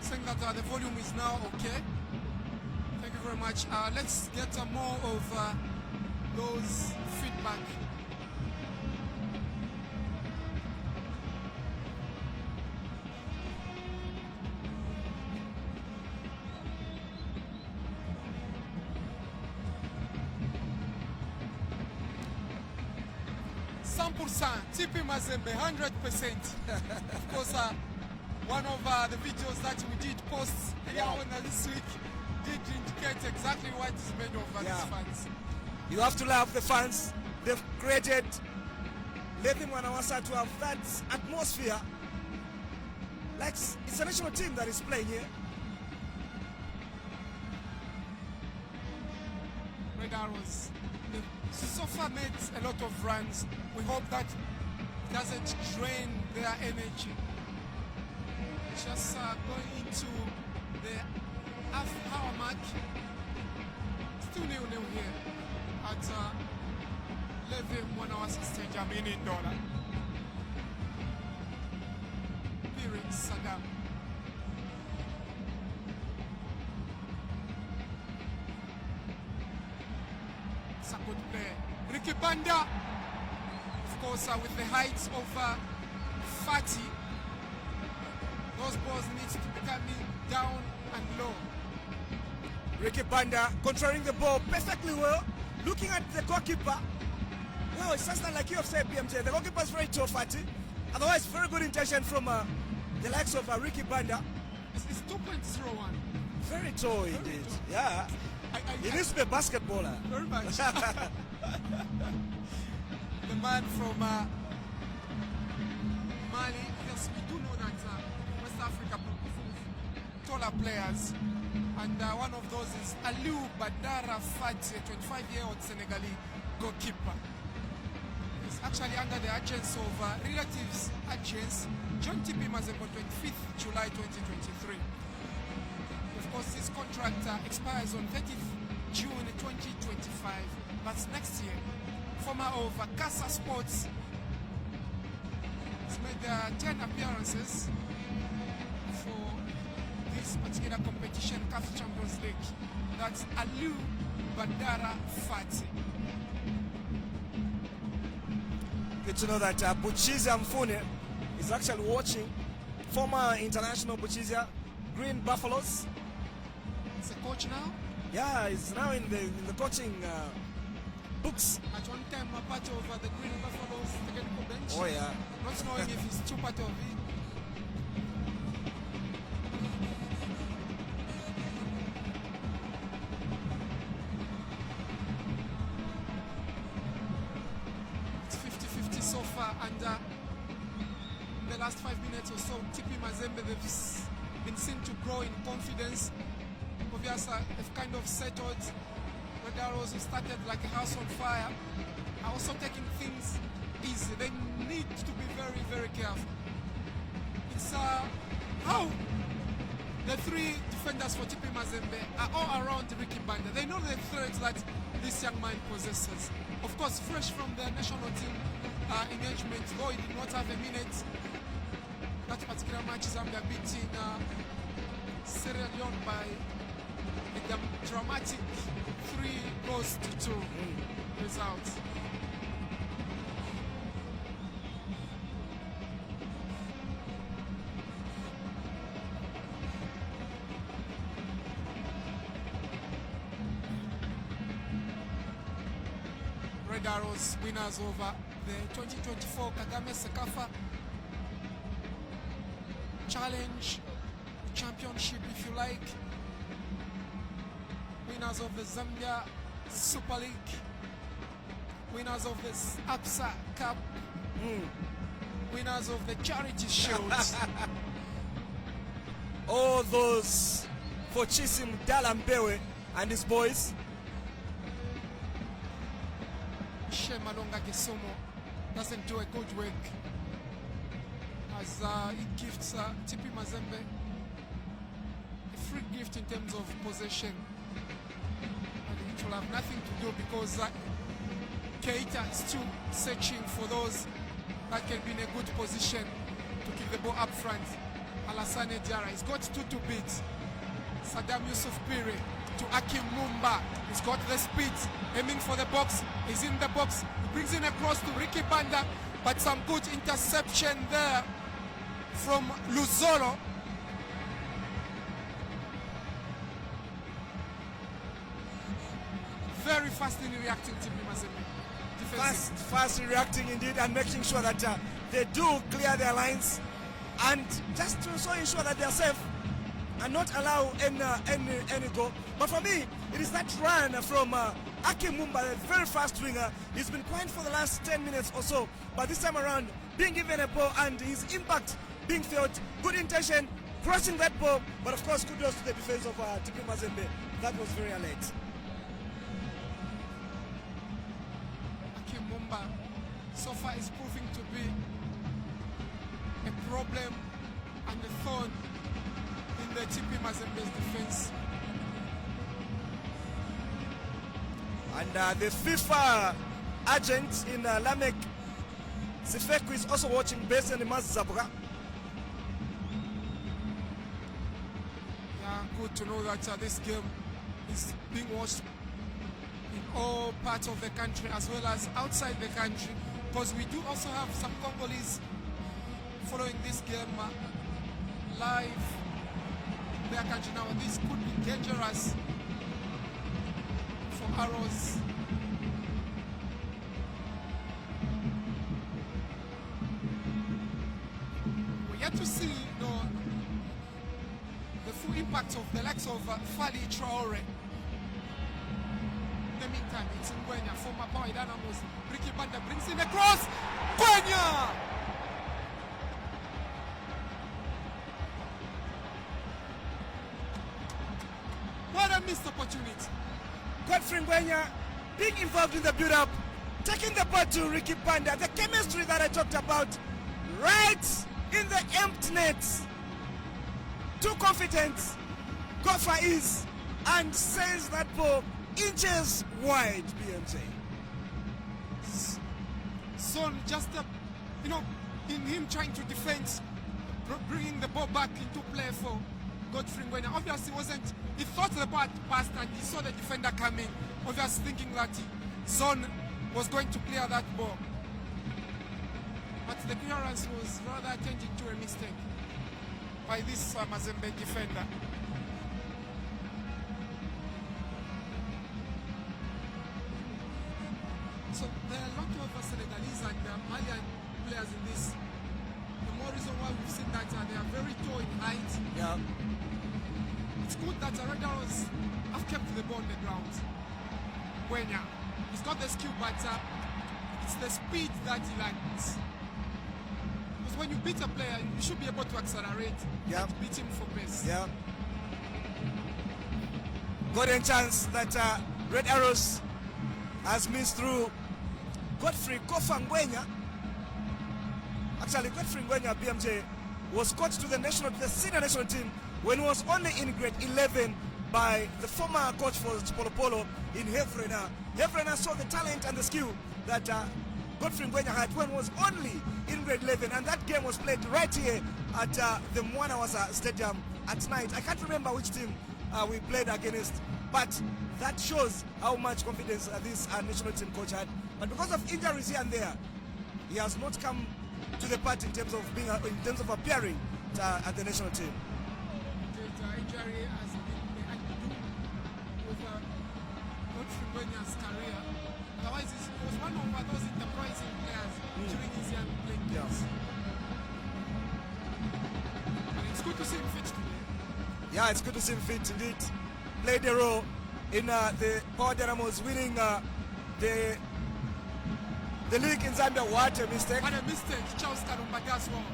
B: saying that the volume is now okay. Thank you very much. Let's get more of those feedback. TP Mazembe, 100%. Of course, one of the videos that we did post earlier on this week did indicate exactly what is made of these fans.
A: You have to love the fans. They've created Levi Monawasa to have that atmosphere. Like it's a national team that is playing here.
B: Red Arrows, they've so far made a lot of runs. We hope that it doesn't drain their energy. Just going into the half-hour mark. Still 0-0 here at Levi Monawasa Stadium in Indola. Pirin Saddam. It's a good play. Ricky Banda, of course, with the height of 40. Those balls need to be coming down and low.
A: Ricky Banda controlling the ball perfectly well. Looking at the goalkeeper. Well, it's just like you have said, BMJ. The goalkeeper is very tall, Fatty. Otherwise, very good intention from the likes of Ricky Banda.
B: It's 2.01.
A: Very tall indeed. Yeah. He needs to be a basketballer.
B: Very much. The man from Mali. Yes, we do know that West Africa produces taller players, and one of those is Aliou Badara Fati, a 25-year-old Senegalese goalkeeper. He's actually under the agents of relatives agents John Tp Mazembe on 25th July 2023. Of course, his contract expires on 30th June 2025. That's next year. Former of Casa Sports. He's made 10 appearances for this particular competition, Caf Champions League. That's Aliou Badara Fati.
A: Good to know that Buchizia Mfune is actually watching. Former international Buchizia, Green Buffaloes.
B: He's a coach now?
A: Yeah, he's now in the coaching books.
B: At one time, a part of the Green Buffaloes technical bench.
A: Oh yeah.
B: Not knowing if he's still part of it. It's 50-50 so far, and in the last 5 minutes or so, Tp Mazembe, they've been seen to grow in confidence. Obviously, they've kind of settled. Red Arrows who started like a house on fire are also taking things easy. They need to be very, very careful. It's how the three defenders for TP Mazembe are all around Ricky Banda. They know the threat that this young man possesses. Of course, fresh from the national team engagement, though he did not have a minute. That particular match, Zambia beating Sierra Leone by a dramatic 3-2 result. Red Arrows winners over the 2024 Kagame Sekafa Challenge Championship, if you like. Winners of the Zambia Super League. Winners of the APSA Cup. Winners of the Charity Shield.
A: All those for Chisim Dalambewe and his boys.
B: Shemalonga Kesomo doesn't do a good work as he gifts TP Mazembe a free gift in terms of possession. And it will have nothing to do because Keita is still searching for those that can be in a good position to kick the ball up front. Alassane Diarra, he's got two to beat. Saddam Yusuf Pire to Akim Mumba. He's got the speed, aiming for the box. He's in the box. He brings in a cross to Ricky Banda, but some good interception there from Luzolo. Very fast in reacting to Mazembe.
A: Fast reacting indeed, and making sure that they do clear their lines, and just to so ensure that they are safe and not allow any goal. But for me, it is that run from Akim Mumba, a very fast winger. He's been quiet for the last 10 minutes or so, but this time around, being given a ball and his impact being felt, good intention, crossing that ball, but of course, kudos to the defense of TP Mazembe. That was very late.
B: Akim Mumba so far is proving to be a problem and a thorn in the TP Mazembe's defense.
A: And the FIFA agent in Lamek Sifeku is also watching based on the Mazabra.
B: Yeah, good to know that this game is being watched in all parts of the country as well as outside the country, because we do also have some Congolese following this game live in their country. Now this could be dangerous for Arrows. We're yet to see the full impact of the likes of Fali Traore the meantime, it's Ngwenya, former Power Dynamos. Ricky Banda brings in a cross. Ngwenya! What a missed opportunity.
A: Godfrey Ngwenya being involved in the build-up, taking the ball to Ricky Banda. The chemistry that I talked about, right in the empty net. Too confident, Gopher is, and sends that ball inches wide, BMJ.
B: Son just, in him trying to defend, bringing the ball back into play for Godfrey Ngwenya. Obviously he thought the ball passed and he saw the defender coming, obviously thinking that Zone was going to clear that ball. But the clearance was rather changing to a mistake by this Mazembe defender. So there are a lot of Senegalese and Malian players in this. The more reason why we've seen that they are very tall in height.
A: Yeah.
B: It's good that Red Arrows have kept the ball on the ground. Ngwenya, he's got the skill, but it's the speed that he lacks. Because when you beat a player, you should be able to accelerate and beat him for pace.
A: Yeah. Golden chance that Red Arrows has missed through Godfrey Kofa Ngwenya. Actually, Godfrey Ngwenya, BMJ, was coached to the senior national team when he was only in grade 11 by the former coach for Polo Polo in Hefrena. Hefrena saw the talent and the skill that Godfrey Ngwenya had when he was only in grade 11, and that game was played right here at the Mwanawasa Stadium at night. I can't remember which team we played against, but that shows how much confidence this national team coach had. But because of injuries here and there, he has not come to the party in terms of appearing at the national team.
B: The injury has been to do with Godfrey Ngwenya's career. Otherwise, he was one of those enterprising players during his young playing years. And it's good to see him fit today.
A: Yeah, it's good to see him fit indeed. Played a role in the Power Dynamos winning the league in Zambia. What a mistake.
B: What a mistake. Charles Karumba does well.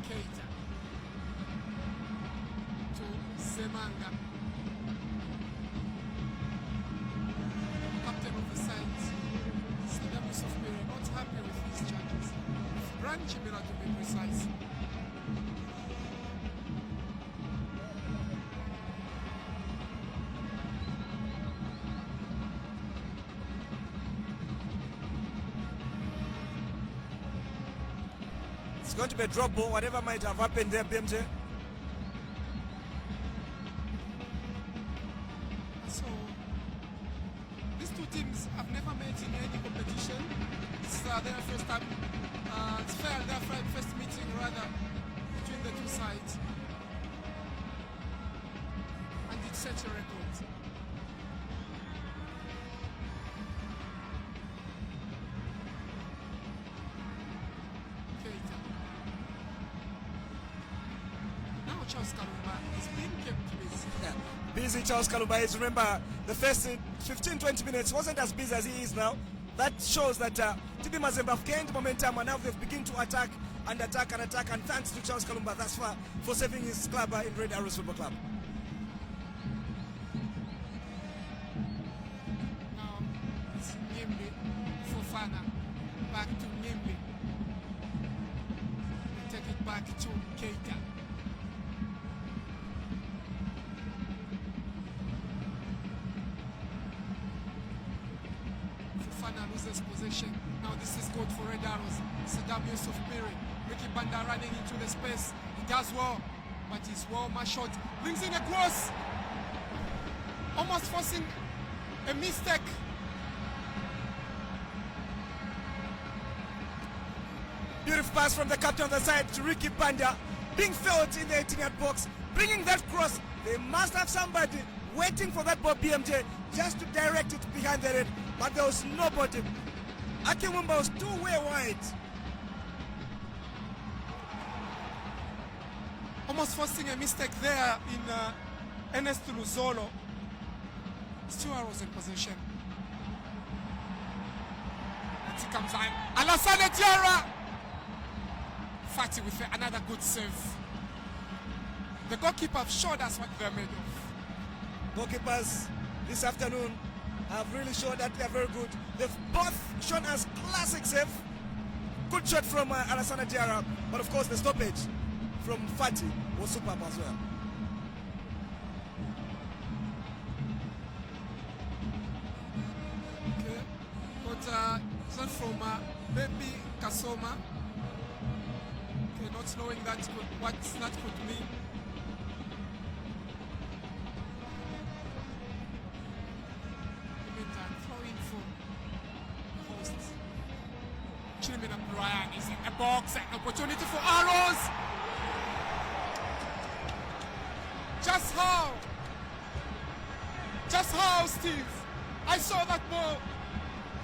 B: Keita to Semanga. Captain of the side. Sadam Yusuf Piri not happy with these charges. Brand Chimera to be precise.
A: It's going to be a drop ball, whatever might have happened there, BMJ.
B: So, these two teams have never met in any competition. This is their first time. It's fair, their first meeting rather between the two sides. And it sets a record. Keita. Now Charles Karumba is being kept busy.
A: Busy Charles Kalumba is. Remember, the first 15-20 minutes wasn't as busy as he is now. That shows that TP Mazembe have gained momentum and now they've begun to attack, and thanks to Charles Kalumba thus far for saving his club in Red Arrows Football Club.
B: Now it's Nyembe, Fofana, back to Nyembe. Take it back to Keita. Fofana loses possession. Now this is good for Red Arrows. Sadam Yusuf Piri. Ricky Banda running into the space. He does well, but he's well marshaled. Brings in a cross. Almost forcing a mistake.
A: Beautiful pass from the captain of the side to Ricky Banda, being felt in the 18-yard box, bringing that cross. They must have somebody waiting for that ball, BMJ, just to direct it behind the net, but there was nobody. Akimumba was too way wide.
B: almost forcing a mistake there in Ernest Luzolo. Still Arrows in position. And he comes on. Alassane Diarra! Fati with another good save. The goalkeeper showed us what they're made of.
A: Goalkeepers this afternoon have really shown that they're very good. They've both shown us classic save. Good shot from Alassane Diarra, but of course the stoppage from Fati was superb as well.
B: Okay, but shot from Baby Kasoma. Okay, not knowing what that could mean. Chilman and Ryan is in the box, an opportunity for Arrows. Just how, Steve? I saw that ball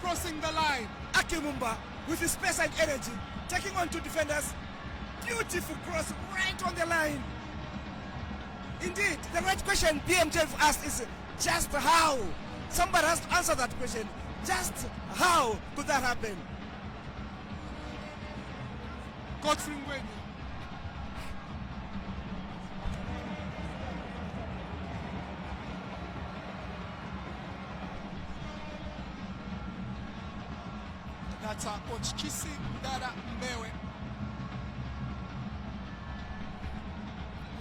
B: crossing the line.
A: Akimumba with his space and energy, taking on two defenders. Beautiful cross right on the line. Indeed, the right question BMJ asked is just how? Somebody has to answer that question. Just how could that happen?
B: Godfrey Ngwenye. That's our coach Chisi Dada Mbewe.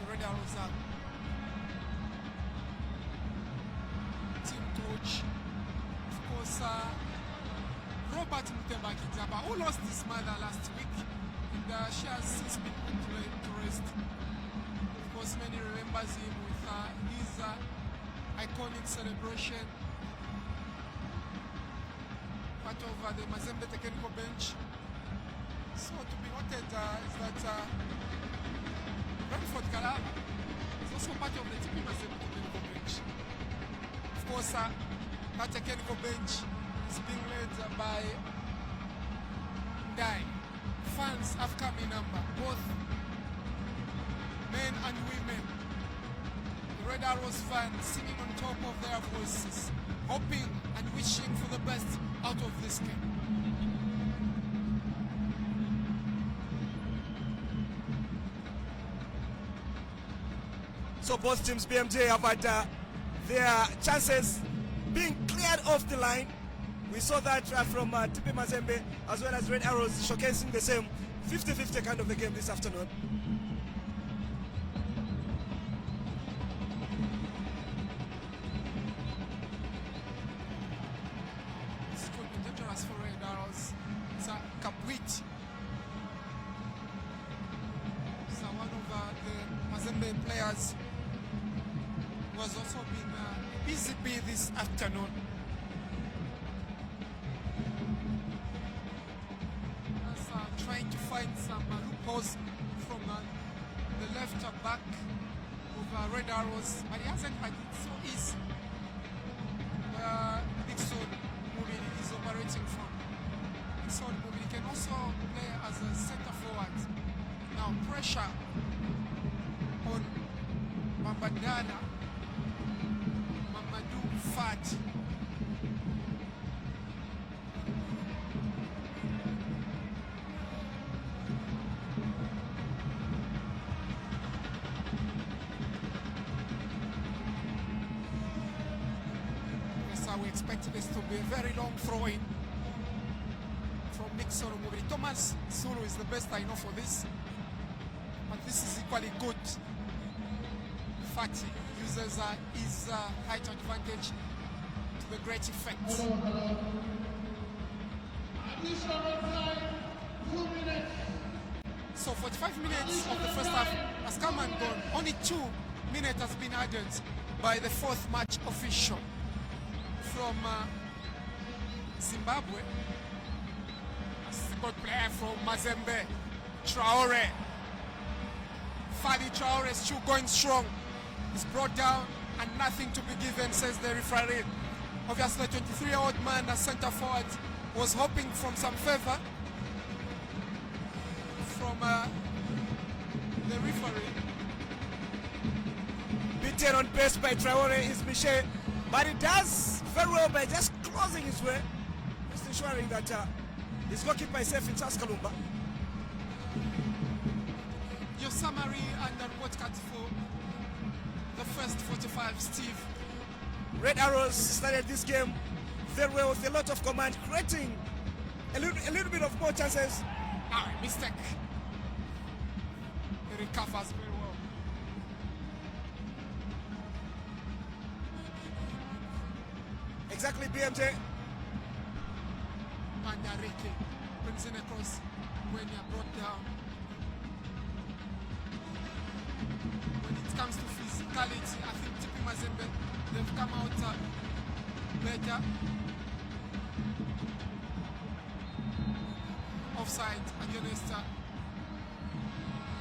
B: Red Arrows up. Team coach. Of course, Robert Mutemba Kitaba, who lost his mother last week. And she has since been put to rest. Of course, many remembers him with his iconic celebration. Part of the Mazembe technical bench. So to be noted is that Brentford Kalaba is also part of the Tp Mazembe technical bench. Of course, that technical bench is being led by Ndai. Fans have come in number, both men and women. The Red Arrows fans singing on top of their voices, hoping and wishing for the best out of this game.
A: So both teams, BMJ, have had their chances being cleared off the line. We saw that from Tp Mazembe as well as Red Arrows showcasing the same 50-50 kind of a game this afternoon.
B: This could be dangerous for Red Arrows. It's a Kapwit. So one of the Mazembe players who has also been busy bee this afternoon. Trying to find some loopholes from the left back of Red Arrows, but he hasn't had it so easy. Nixon Mubili is operating from. Nixon Mubili can also play as a center forward. Now pressure on Mambadala, Mamadou Fat. We expect this to be a very long throw-in from Nixon Mubili. Thomas Zulu is the best I know for this, but this is equally good. Fati uses his height advantage to the great effect. So 45 minutes of the first half has come and gone. Only 2 minutes has been added by the fourth match official from Zimbabwe. A good player from Mazembe, Traore. Fadi Traore is still going strong. He's brought down and nothing to be given, says the referee. Obviously, the 23-year-old man, as centre forward, was hoping from some favour from the referee.
A: maintained on pace by Traore is Michel, but he does very well by just closing his way, just ensuring that his goalkeeper is safe in Saskalumba.
B: Your summary and the report card for the first 45, Steve.
A: Red Arrows started this game very well with a lot of command, creating a little bit of more chances.
B: Mistake. He recovers very well.
A: Exactly, BMJ.
B: Mandareke brings in a cross when you're brought down. When it comes to physicality, I think Tp Mazembe, they've come out better. Offside against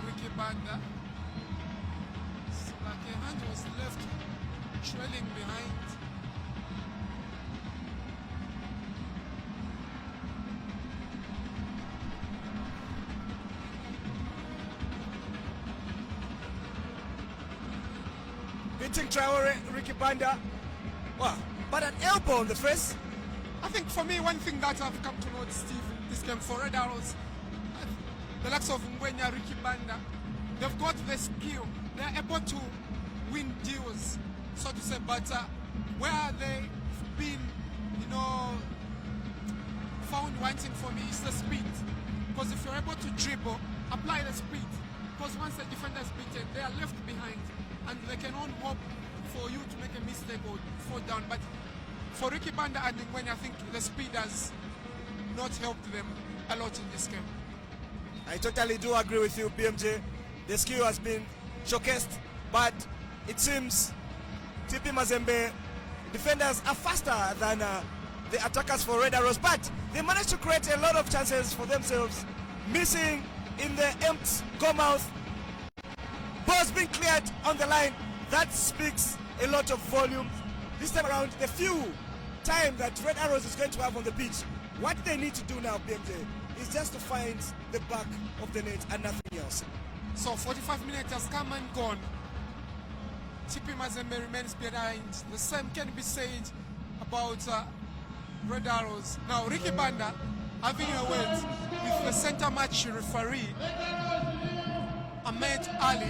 B: Ricky Banda. So like a hand was left trailing behind.
A: Beating Traore, Ricky Banda. Wow, but an elbow on the face.
B: I think for me, one thing that I've come to know, Steve, this game for Red Arrows, the likes of Ngwenya, Ricky Banda, they've got the skill. They're able to win deals, so to say, but where they've been, found wanting for me is the speed. Because if you're able to dribble, apply the speed. Because once the defender is beaten, they are left behind, and they can only hope for you to make a mistake or fall down. But for Ricky Banda and Ngwenya, I think the speed has not helped them a lot in this game.
A: I totally do agree with you, BMJ. The skill has been showcased, but it seems TP Mazembe defenders are faster than the attackers for Red Arrows, but they managed to create a lot of chances for themselves, missing in the empty goal mouth. Balls being cleared on the line. That speaks a lot of volume. This time around, the few time that Red Arrows is going to have on the pitch, what they need to do now, BMJ, is just to find the back of the net and nothing else.
B: So 45 minutes has come and gone. TP Mazembe remains behind. The same can be said about Red Arrows. Now Ricky Banda having a word with the center match referee Ahmed Ali.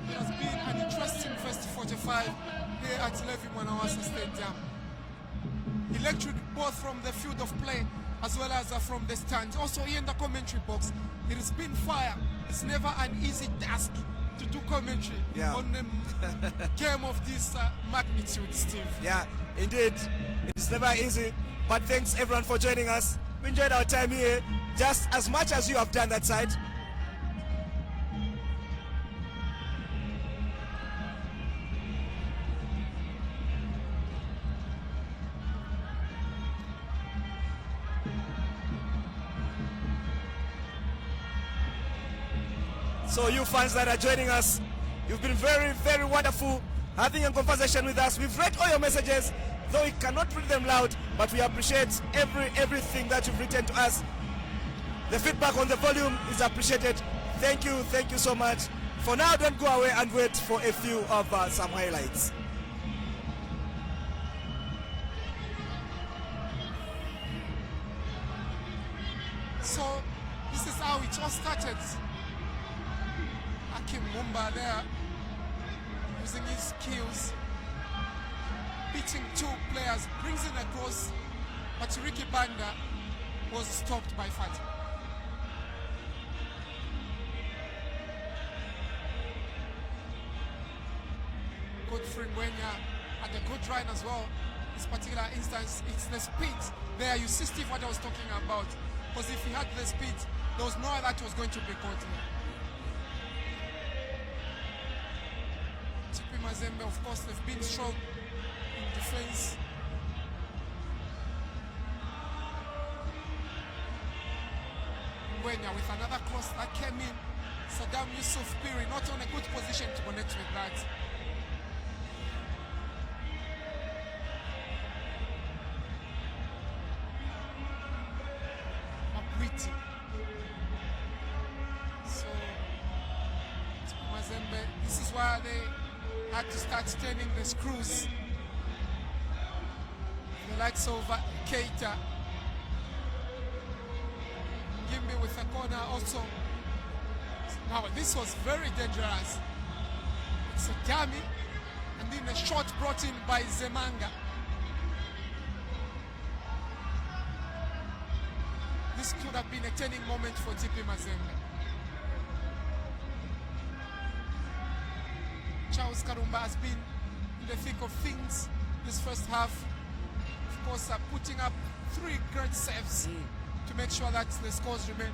B: It has been an interesting first 45 here at Levi Mwanawasa Stadium. Electric both from the field of play as well as from the stand. Also here in the commentary box, it has been fire. It's never an easy task to do commentary on a game of this magnitude, Steve.
A: Yeah, indeed. It's never easy, but thanks everyone for joining us. We enjoyed our time here just as much as you have done that side. So you fans that are joining us, you've been very, very wonderful having a conversation with us. We've read all your messages, though we cannot read them loud, but we appreciate everything that you've written to us. The feedback on the volume is appreciated. Thank you so much. For now, don't go away and wait for a few of some highlights.
B: So this is how it all started. Akim Mumba there, using his skills, beating two players, brings in a cross, but Ricky Banda was stopped by Fati. Godfrey Ngwenya had a good run as well. This particular instance, it's the speed there. You see, Steve, what I was talking about. Because if he had the speed, there was no way that was going to be caught. TP Mazembe, of course, they've been strong in defense. Ngwenya with another cross that came in. Saddam Yusuf Piri not on a good position to connect with that. So This is why they had to start turning the screws. The likes of Keita. Gimbi with a corner also. Now this was very dangerous. It's a dummy, and then a shot brought in by Zemanga. This could have been a turning moment for TP Mazembe. Charles Karumba has been in the thick of things this first half. Of course, putting up 3 great saves to make sure that the scores remain.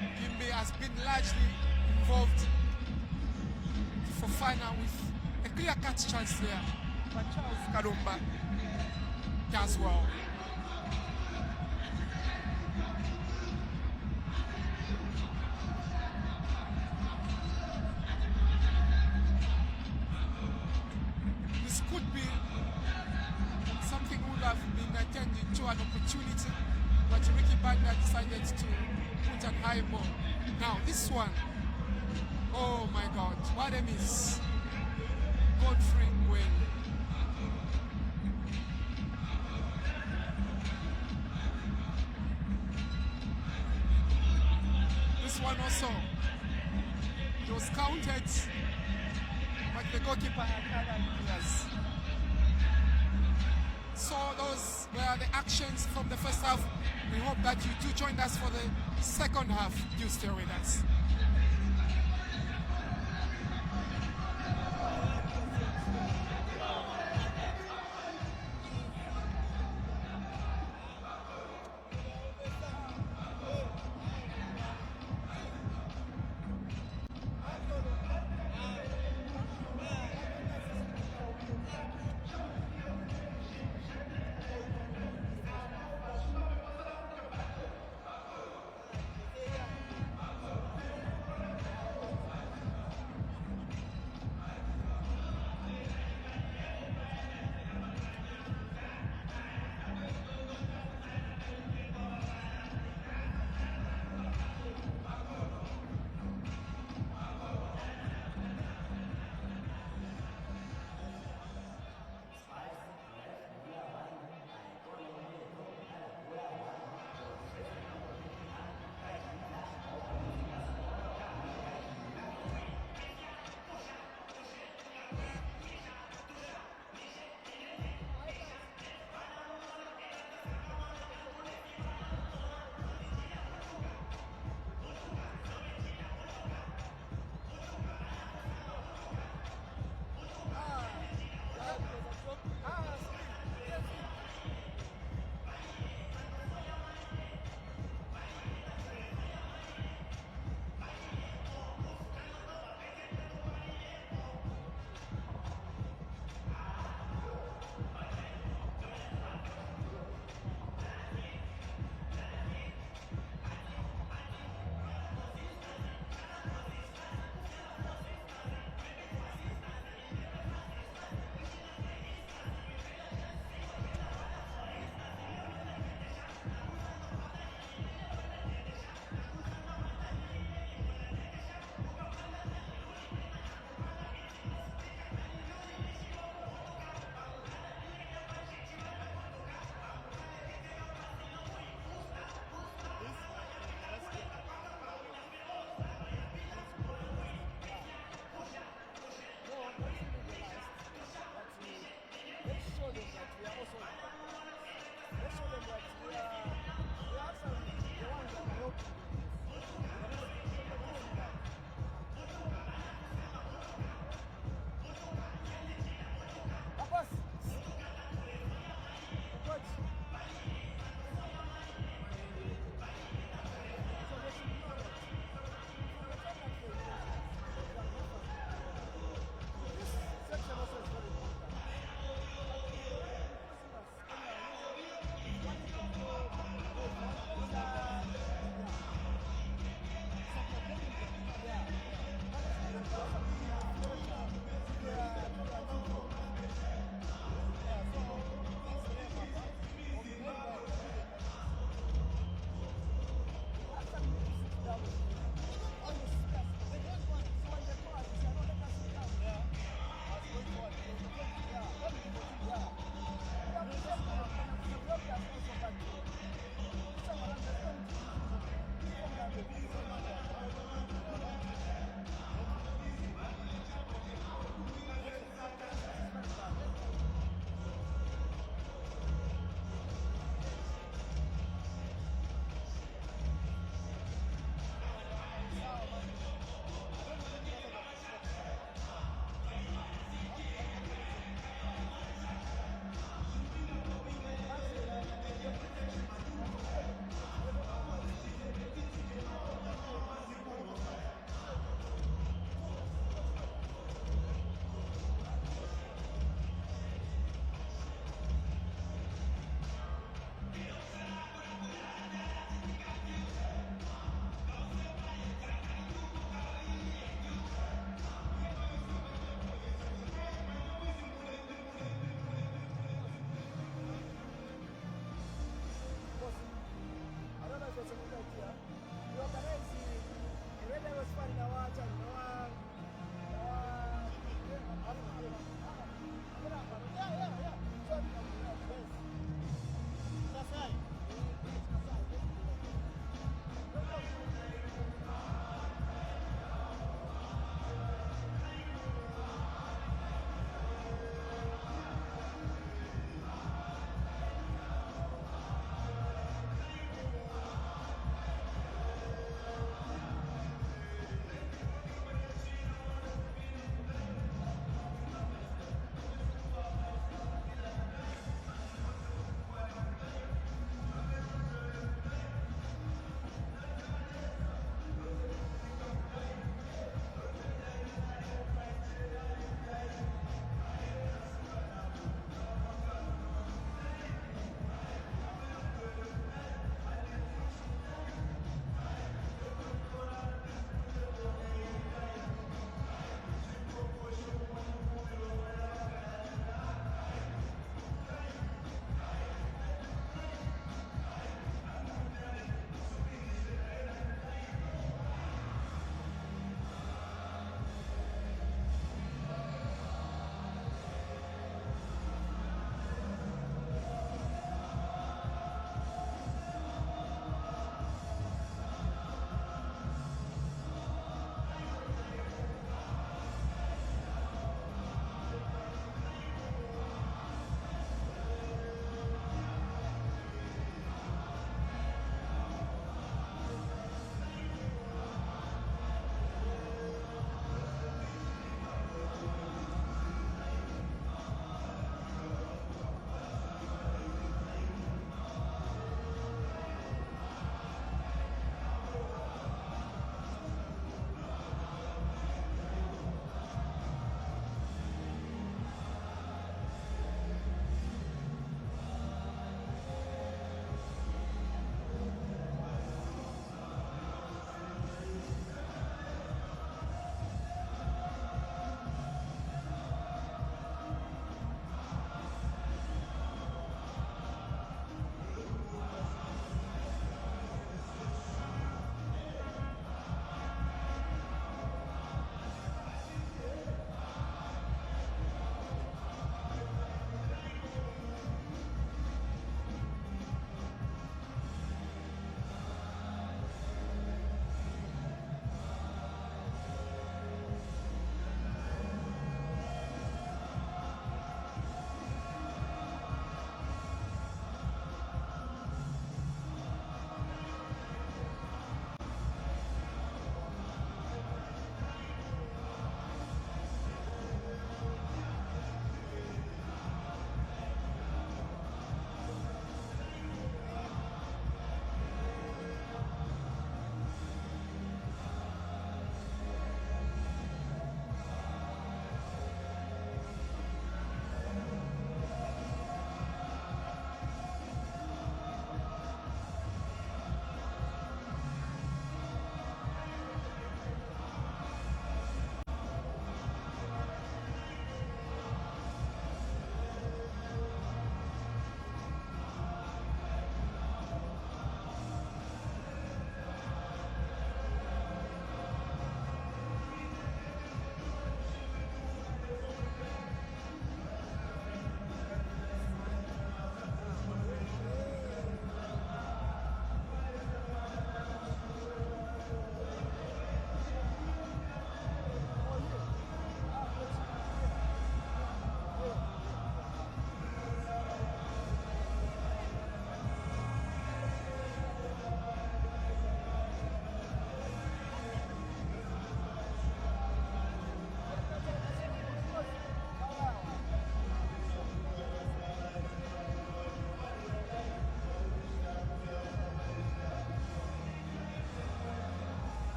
B: Gimbi has been largely involved for final with a clear-cut chance there. But Charles Karumba does well. This could be something would have been attended to, an opportunity, but Ricky Banda decided to put an high ball. Now this one, oh my God, what a miss. Godfrey Wayne. This one also, it was counted, but the goalkeeper had other players. So those were the actions from the first half. We hope that you do join us for the second half. Do stay with us.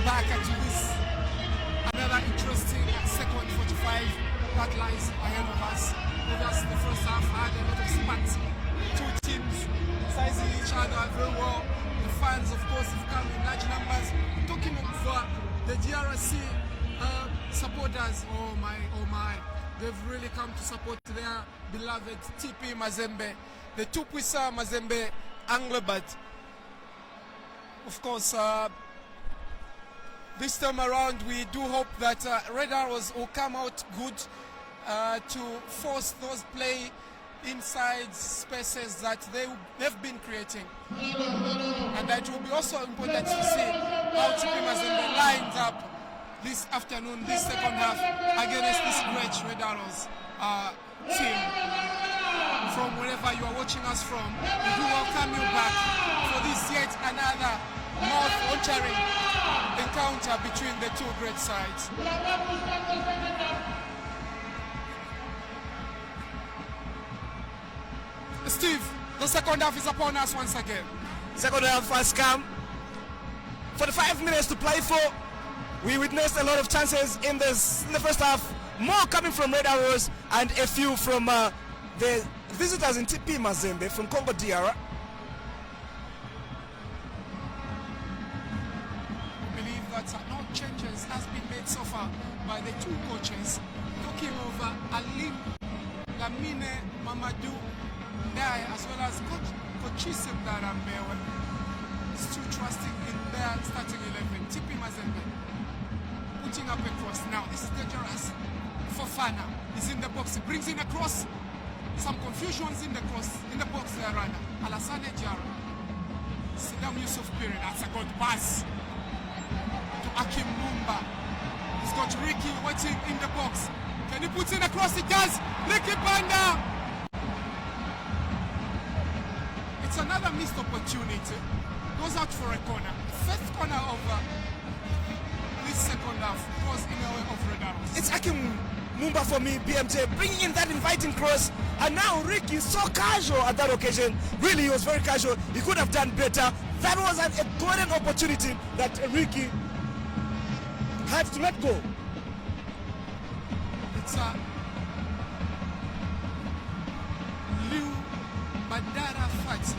B: back to this another interesting second 45 that lies ahead of us. Obviously, the first half had a lot of sparks. Two teams sizing each other very well. The fans, of course, have come in large numbers. Talking of the DRC supporters, oh my, they've really come to support their beloved TP Mazembe, the Tp Mazembe Anglebird. Of course, this time around, we do hope that Red Arrows will come out good to force those play inside spaces that they've been creating. And that will be also important to see how TP Mazembe lines up this afternoon, this second half, against this great Red Arrows team. From wherever you are watching us from, we do welcome you back for this yet another mouth-watering encounter between the two great sides. Steve, the second half is upon us once again.
A: Second half has come. 45 minutes to play for. We witnessed a lot of chances in the first half, more coming from Red Arrows and a few from the visitors in TP Mazembe from Congo DR.
B: I believe that no changes has been made so far by the two coaches. Talking over Alim Lamine Mamadou Ndai as well as Coach Isim Darambewe. Still trusting in their starting 11. TP Mazembe putting up a cross. Now this is dangerous. Fofana is in the box. He brings in a cross. Some confusions in the box there, runner. Alassane Diarra. Sidam Yusuf Piri. That's a good pass to Akim Mumba. He's got Ricky waiting in the box. Can he put in a cross? He does. Ricky Banda. It's another missed opportunity. Goes out for a corner. First corner of this second half goes in the way of Red Arrows.
A: It's Akim Mumba for me, BMJ, bringing in that inviting cross. And now Ricky is so casual at that occasion. Really, he was very casual. He could have done better. That was a golden opportunity that Ricky had to let go.
B: It's Liu Bandara Fati.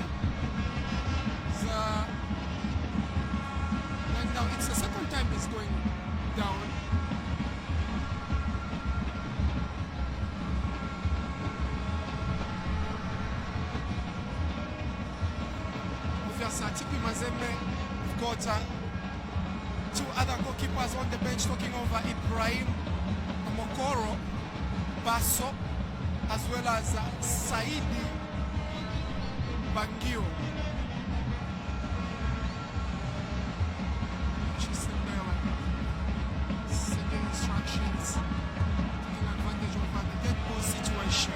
B: And now it's the second time he's going down. TP Mazembe, we've got two other goalkeepers on the bench talking over Ibrahim Mokoro, Basso, as well as Saidi Bangio. Sending instructions, taking advantage of the dead ball situation.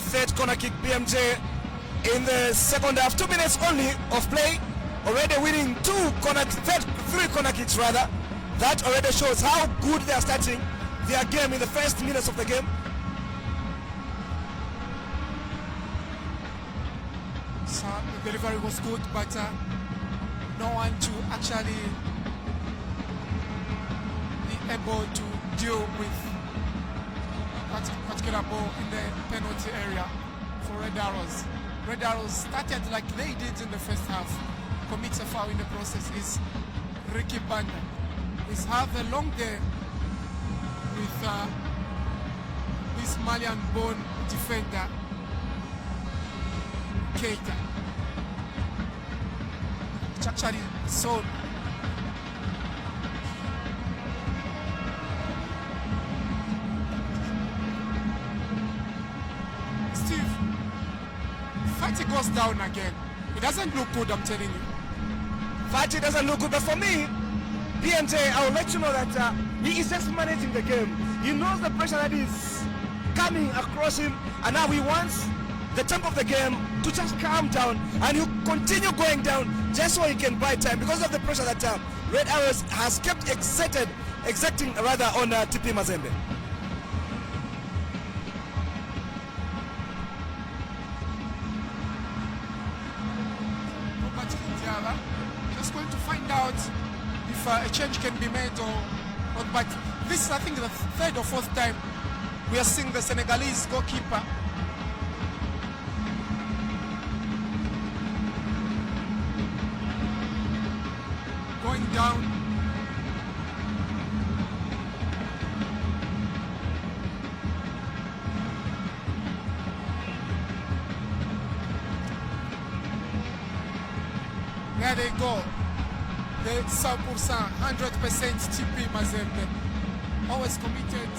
A: Third corner kick, BMJ, in the second half. 2 minutes only of play, already winning three corner kicks rather. That already shows how good they are starting their game in the first minutes of the game.
B: So the delivery was good, but no one to actually be able to deal with that particular ball in the penalty area for Red Arrows. Red Arrows started like they did in the first half. Commits a foul in the process is Ricky Banda. He's have a long day with this Malian-born defender, Keita. It's actually so. Fati goes down again. It doesn't look good, I'm telling you.
A: Fati doesn't look good, but for me, BMJ, I will let you know that he is just managing the game. He knows the pressure that is coming across him, and now he wants the tempo of the game to just calm down, and he'll continue going down just so he can buy time because of the pressure that Red Arrows has kept exacting rather on TP Mazembe.
B: Just going to find out if a change can be made or not. But this is, I think, the third or fourth time we are seeing the Senegalese goalkeeper going down. There they go. The 100% TP Mazembe. Always committed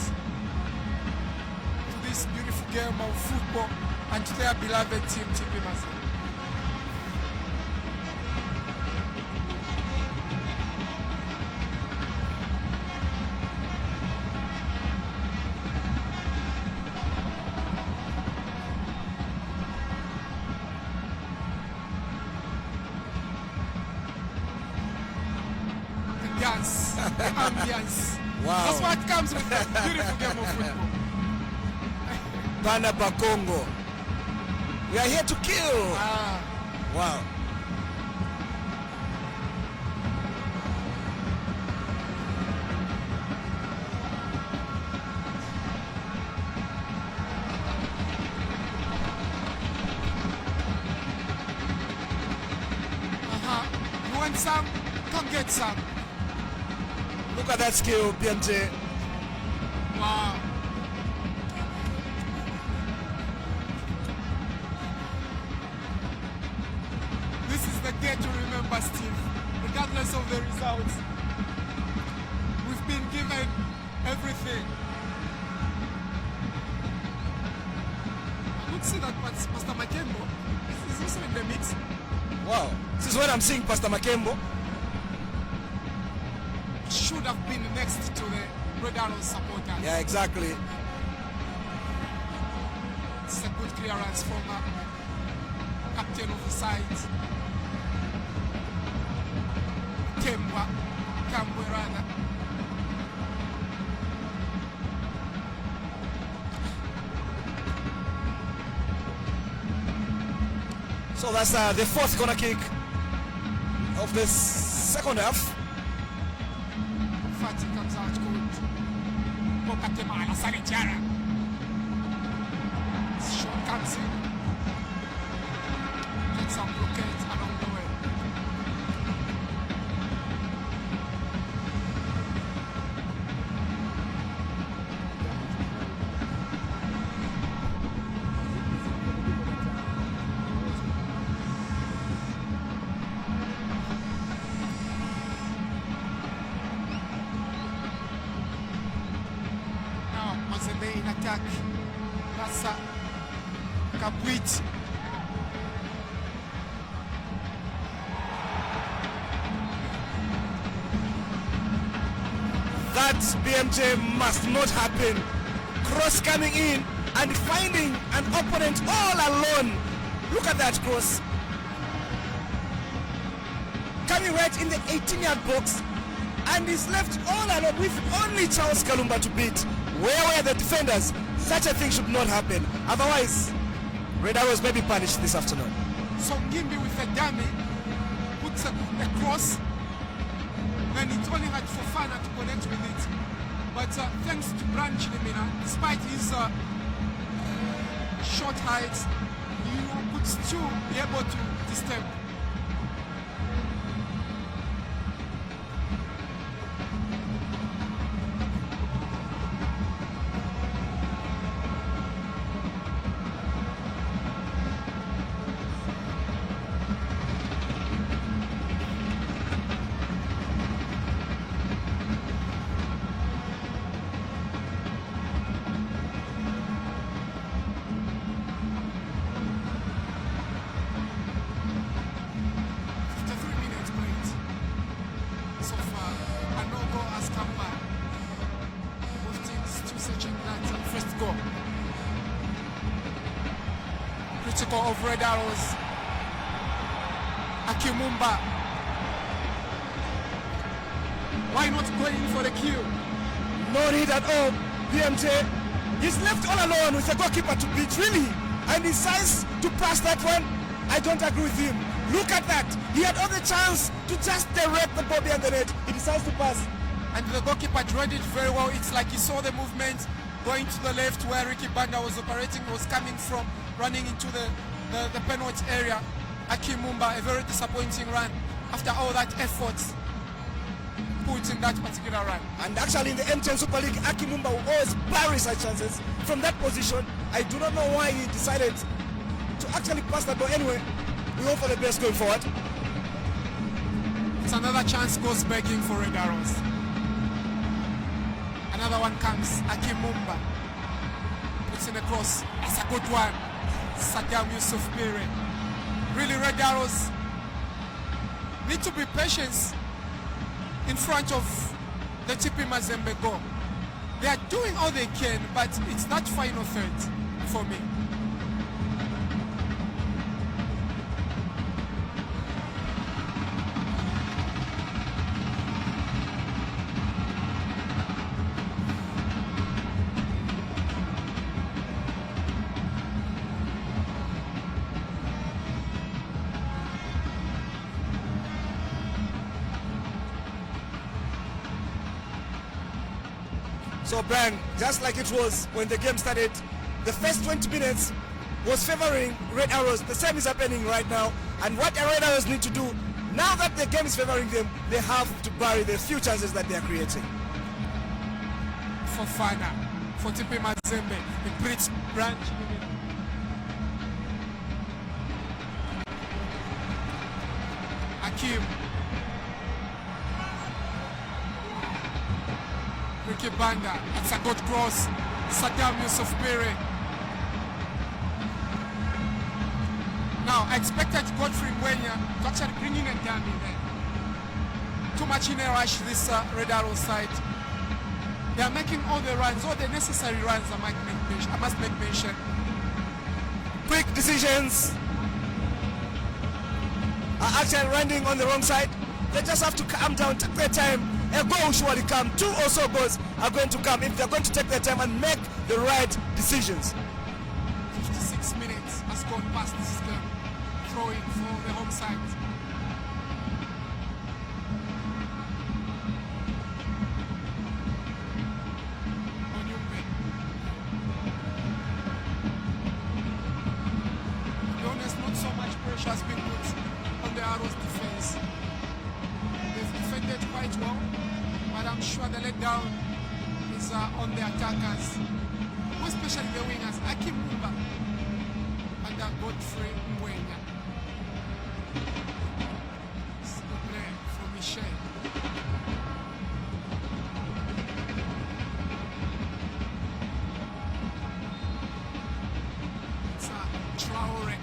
B: to this beautiful game of football and to their beloved team, TP Mazembe. The ambience.
A: Wow.
B: That's what comes with that beautiful game of football.
A: Bana Bakongo. We are here to kill. Wow.
B: You want some? Come get some.
A: Look at that skill, BMJ.
B: Wow. This is the day to remember, Steve. Regardless of the results, we've been given everything. I would say that Pastor Makembo is also in the mix.
A: Wow. This is when I'm seeing Pastor Makembo.
B: Should have been next to the Red Arrows supporters.
A: Yeah, exactly.
B: It's a good clearance from captain of the side. Kambwe rather.
A: So that's the fourth corner kick of this second half.
B: Fati comes out good. Mokatemala Sanitiara. Shot comes in. Gets some blockades along the way. Mazembe in attack. Rasa Kabwit.
A: That BMJ must not happen. Cross coming in and finding an opponent all alone. Look at that cross. Coming right in the 18-yard box and is left all alone with only Charles Kalumba to beat. Where were the defenders? Such a thing should not happen. Otherwise, Red Arrows may be punished this afternoon.
B: So Ngimbi with a dummy puts a cross, and it only had Fofana to connect with it. But thanks to Brian Chilimina, despite his short height, he could still be able to disturb. of Red Arrows. Akimumba. Why not going for the kill?
A: No need at all. BMJ, he's left all alone with the goalkeeper to beat, really. And he decides to pass that one. I don't agree with him. Look at that. He had all the chance to just direct the ball behind the net. He decides to pass.
B: And the goalkeeper read it very well. It's like he saw the movement going to the left where Ricky Banda was operating, was coming from, running into the penalty area. Akimumba, a very disappointing run after all that effort put in that particular run.
A: And actually in the MTN Super League, Akimumba will always bury such chances from that position. I do not know why he decided to actually pass that ball. Anyway, we hope for the best going forward.
B: It's another chance goes begging for Red Arrows. Another one comes. Akimumba puts in a cross. That's a good one. Saddam Yusuf Pere. Really, Red Arrows need to be patient in front of the Tp Mazembe goal. They are doing all they can, but it's that final third for me.
A: So Brian, just like it was when the game started, the first 20 minutes was favoring Red Arrows. The same is happening right now. And what the Red Arrows need to do, now that the game is favoring them, they have to bury the few chances that they are creating.
B: Fofana for Tp Mazembe, the Brits branch. Akim. Ricky Banda, it's a good cross. Saddam Yusuf Pere. Now, I expected Godfrey Mwenya to actually bring in a dummy there. Too much in a rush, this Red Arrow side. They are making all the runs, all the necessary runs I must make mention.
A: Quick decisions are actually running on the wrong side. They just have to calm down, take their time. A goal will surely come. 2 or so goals are going to come if they're going to take their time and make the right decisions.
B: 56 minutes has gone past this game. Throwing for the home side. Onyumbe. To be honest, not so much pressure has been put on the Arrows defense. They've defended quite well, but I'm sure the letdown is on the attackers, especially the wingers, Akimumba and Godfrey Mwenya. It's the play from Michel. It's Traore.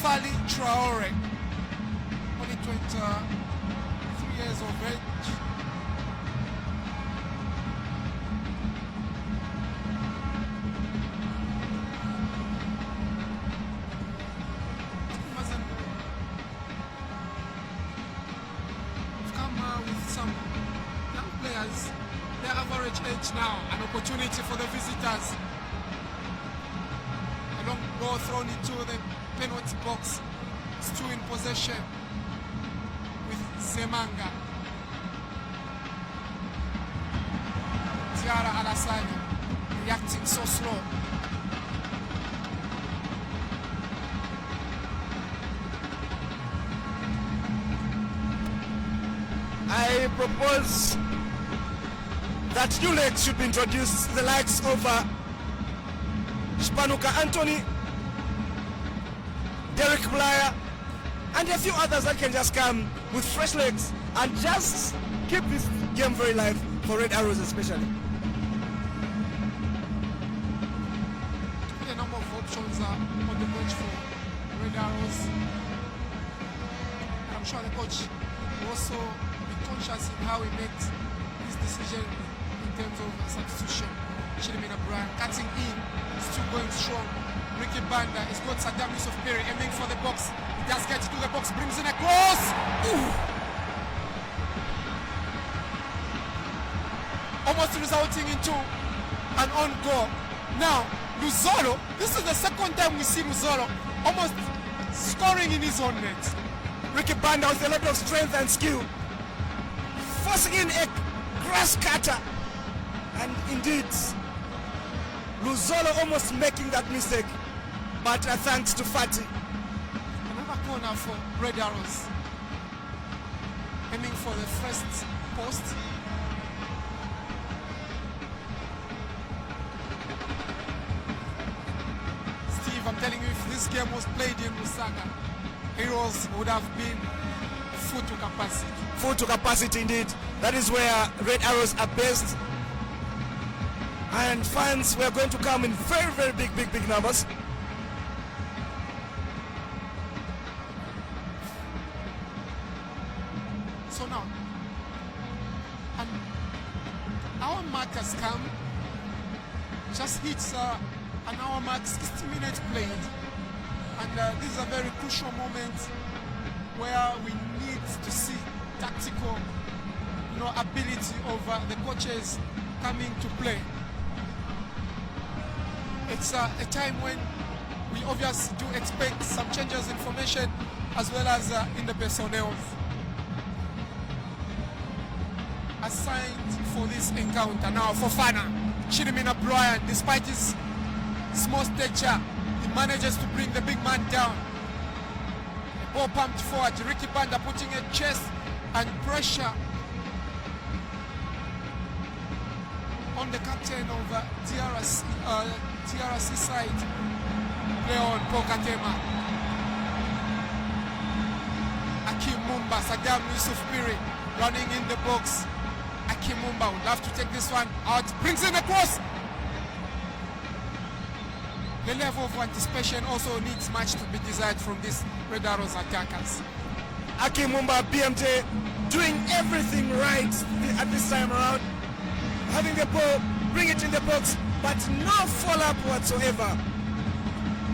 B: Fali Traore, only 23 years of age. We've come with some young players, their average age now, an opportunity for the visitors. A long ball thrown into the penalty box. Still in possession with Zemanga. Tiara Alassani reacting so slow.
A: I propose that new legs should be introduced, the likes of Spanuka Anthony, Derek Blyer, and a few others that can just come with fresh legs and just keep this game very live for Red Arrows especially.
B: The number of options on the bench for Red Arrows. I'm sure the coach will also be conscious in how he makes his decision in terms of substitution. Chilimina Brian cutting in, still going strong. Ricky Banda has got Saddam Yusuf Perry aiming for the box. He does get to the box, brings in a cross. Ooh. Almost resulting into an on goal. Now, Luzolo, this is the second time we see Luzolo almost scoring in his own net.
A: Ricky Banda with a lot of strength and skill, forcing in a grass cutter, and indeed Luzolo almost making that mistake, but thanks to Fati.
B: Another corner for Red Arrows, aiming for the first post. Steve, I'm telling you, if this game was played in Lusaka, Heroes would have been full to capacity.
A: Full to capacity indeed. That is where Red Arrows are best. And fans were going to come in very, very big numbers.
B: So now, and our mark has come, just hits an hour mark, 60 minutes played. And this is a very crucial moment where we need to see tactical, ability of the coaches coming to play. It's a time when we obviously do expect some changes in formation as well as in the personnel assigned for this encounter. Now Fofana, Chirimina Brian, despite his small stature, he manages to bring the big man down. The ball pumped forward, Ricky Banda putting a chest and pressure on the captain of TRC side, Leon Pokatema. Akim Mumba, Saddam Yusuf Piri running in the box. Akim Mumba would love to take this one out, brings in a cross. The level of anticipation also needs much to be desired from these Red Arrows attackers.
A: Akim Mumba, BMJ, doing everything right at this time around. Having the ball, bring it in the box, but no follow-up whatsoever.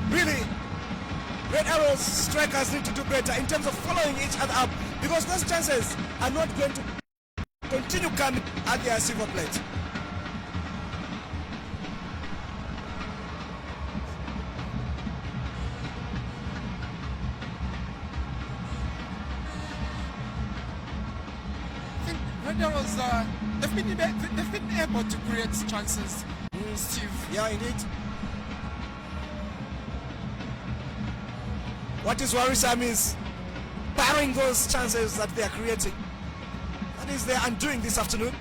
A: Really, Red Arrows strikers need to do better in terms of following each other up, because those chances are not going to continue coming at their silver plate.
B: Red Arrows, they've been able to create chances, Steve.
A: Yeah, indeed. What is worrisome is barring those chances that they are creating. That is their undoing this afternoon.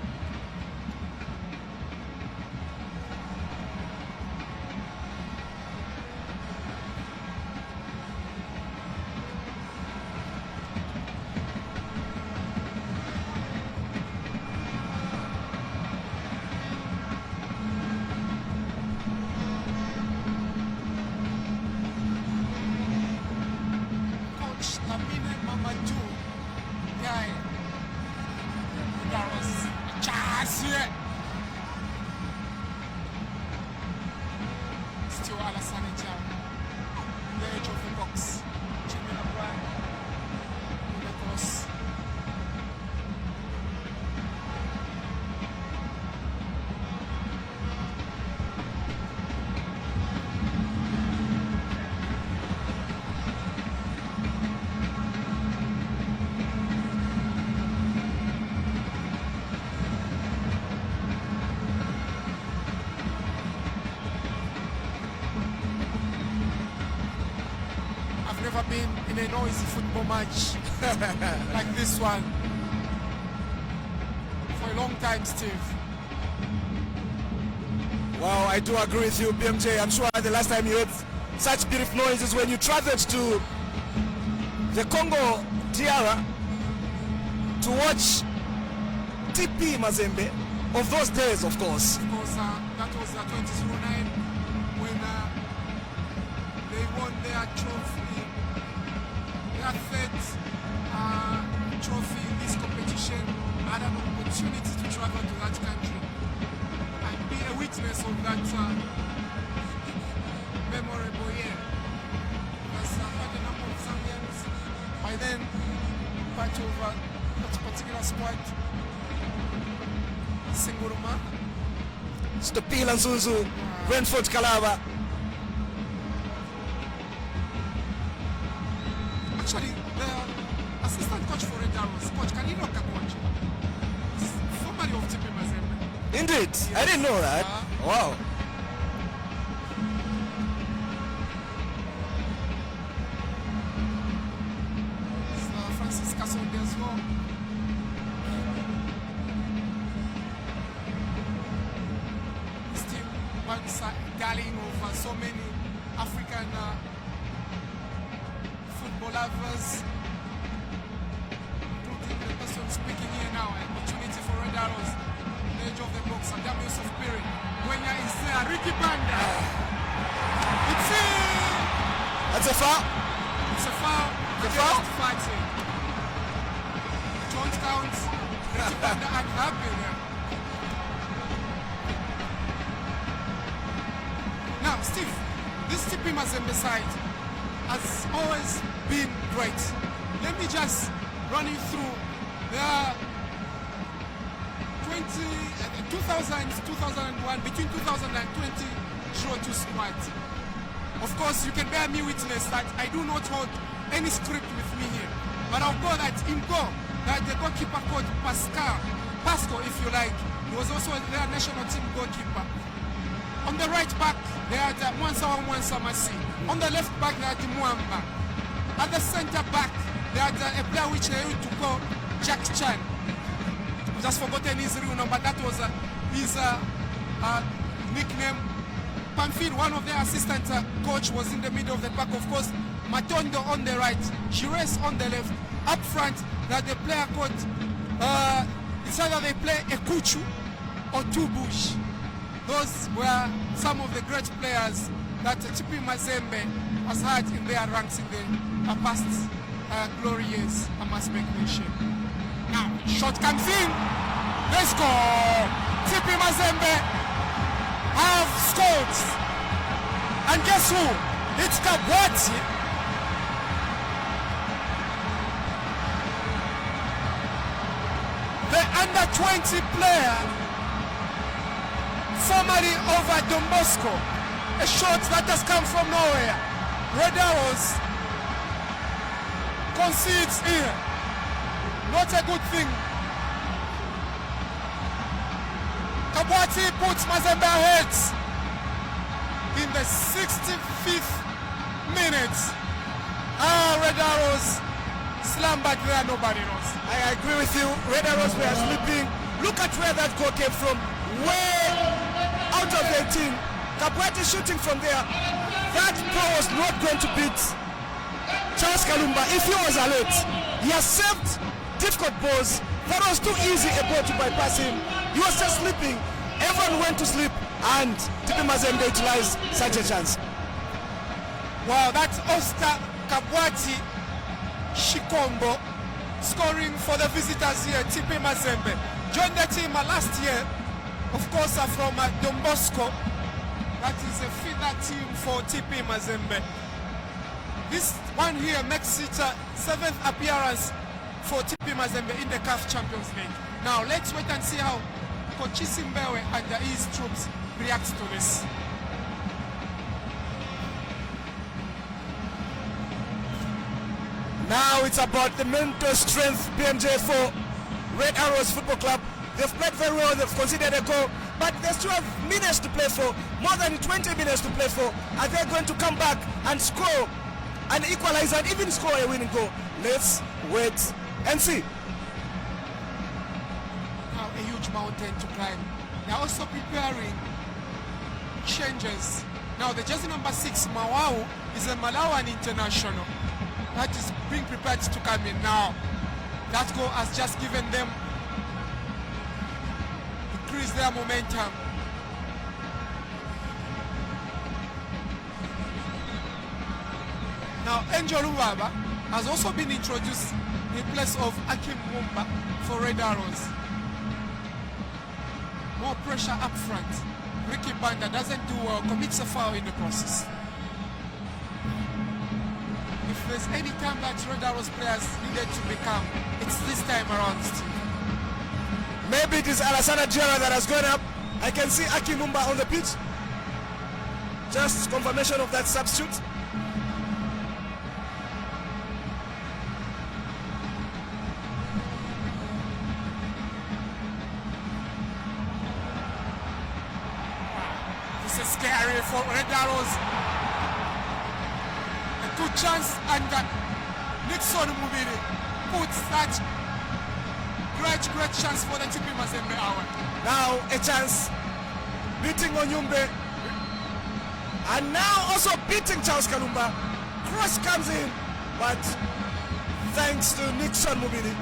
B: Never been in a noisy football match like this one for a long time, Steve.
A: Wow, I do agree with you, BMJ. I'm sure the last time you heard such beautiful noises when you traveled to the Congo DR to watch TP Mazembe of those days, of course.
B: Of course, that was 2009 when they won their trophy, their third trophy in this competition, had an opportunity to travel to that country and be a witness of that memorable year. Because quite a number of Zambians by then part of that particular squad. Singuruma,
A: Stopila Nzuzu, Brentford Kalaba.
B: Actually, the assistant coach for Red Arrows, Coach Kanino Kakochi, is formerly of TP Mazembe.
A: Indeed, yes. I didn't know that. Wow.
B: Francis Kasonde as well. This team once darling of so many African football lovers, including the person speaking here now. An opportunity for Red Arrows on the edge of the box. Adam Yusuf Piri. Gwenya is there. Ricky Banda. It's
A: That's a foul.
B: It's a foul.
A: It's a foul.
B: Fighting. Don't count. Ricky Banda unhappy there. Now, Steve, this TP Mazembe side has always been great. Let me just run you through the 2000, 2001, between 2000 and 2002 squad. Of course, you can bear me witness that I do not hold any script with me here. But I'll go that in goal, that the goalkeeper called Pasco, if you like. He was also their national team goalkeeper. On the right back, they had Mwansa Masi. On the left back, they had Mwamba. At the center back, they had a player which they used to call Jack Chan. I've just forgotten his real number. That was his nickname. Pamphile, one of their assistant coach, was in the middle of the pack. Of course, Matondo on the right, Gires on the left. Up front, they had a player called, it's either they play Ekuchu or Tubush. Those were some of the great players that TP Mazembe has had in their ranks in the past glory years, I must make mention. Now, shot comes in. They score. TP Mazembe have scored. And guess who? It's Kabwati. The under-20 player, formerly over Don Bosco, a shot that has come from nowhere. Red Arrows concedes here. Not a good thing. Kabwati puts Mazembe ahead in the 65th minute. Red Arrows slumbered there, nobody knows.
A: I agree with you. Red Arrows were sleeping. Look at where that goal came from. Way out of 18. Kabwati shooting from there. That ball was not going to beat Charles Kalumba if he was alert. He has saved difficult balls. That was too easy a ball to bypass him. He was just sleeping. Everyone went to sleep and TP Mazembe utilized such a chance.
B: Wow, that's Oscar Kabwati Shikombo scoring for the visitors here, TP Mazembe. Joined the team last year, of course, from Don Bosco. That is a feeder team for TP Mazembe. This one here makes it 7th appearance for TP Mazembe in the Caf Champions League. Now let's wait and see how Coach Simbewe and his troops react to this.
A: Now it's about the mental strength, BMJ, for Red Arrows Football Club. They've played very well, they've conceded a goal, but they still have minutes to play for, more than 20 minutes to play for. Are they going to come back and score an equalizer and even score a winning goal? Let's wait and see.
B: Now a huge mountain to climb. They're also preparing changes. Now the jersey number 6, Mawau, is a Malawian international that is being prepared to come in now. That goal has just given them, increased their momentum. Now Angel Uwaba has also been introduced in place of Akim Mumba for Red Arrows. More pressure up front. Ricky Banda doesn't do well, commits a foul in the process. If there's any time that Red Arrows players needed to become, it's this time around, Steve.
A: Maybe it is Alassana Diarra that has gone up. I can see Akim Mumba on the pitch. Just confirmation of that substitute.
B: This is scary for Red Arrows. A good chance, and Nixon Mubiri puts that great chance for the TP Mazembe hour.
A: Now a chance, beating Onyumbe, and now also beating Charles Kalumba. Cross comes in, but thanks to Nixon Mubiri.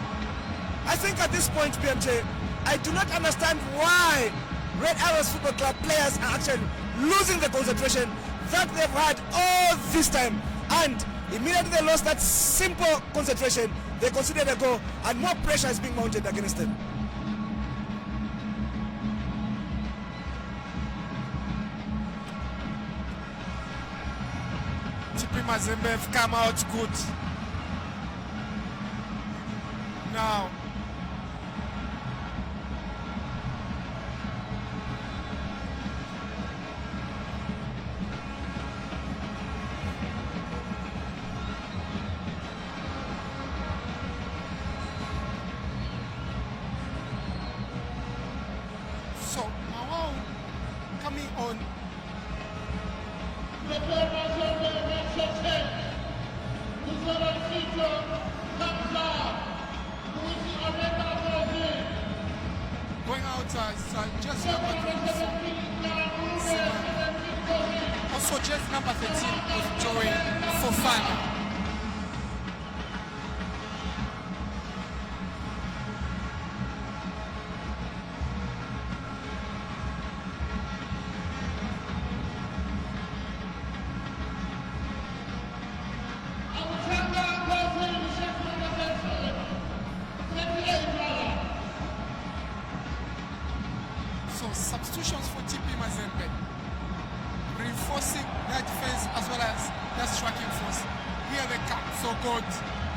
A: I think at this point, BMJ, I do not understand why Red Arrows Football Club players are actually losing the concentration that they've had all this time, and immediately they lost that simple concentration, they conceded a goal, and more pressure is being mounted against them.
B: TP Mazembe have come out good. Now, so Mawao coming on. Going out as just number 27. Also just number 13 with Joey Fofana. Substitutions for TP Mazembe, reinforcing their defense as well as their striking force. Here they come so good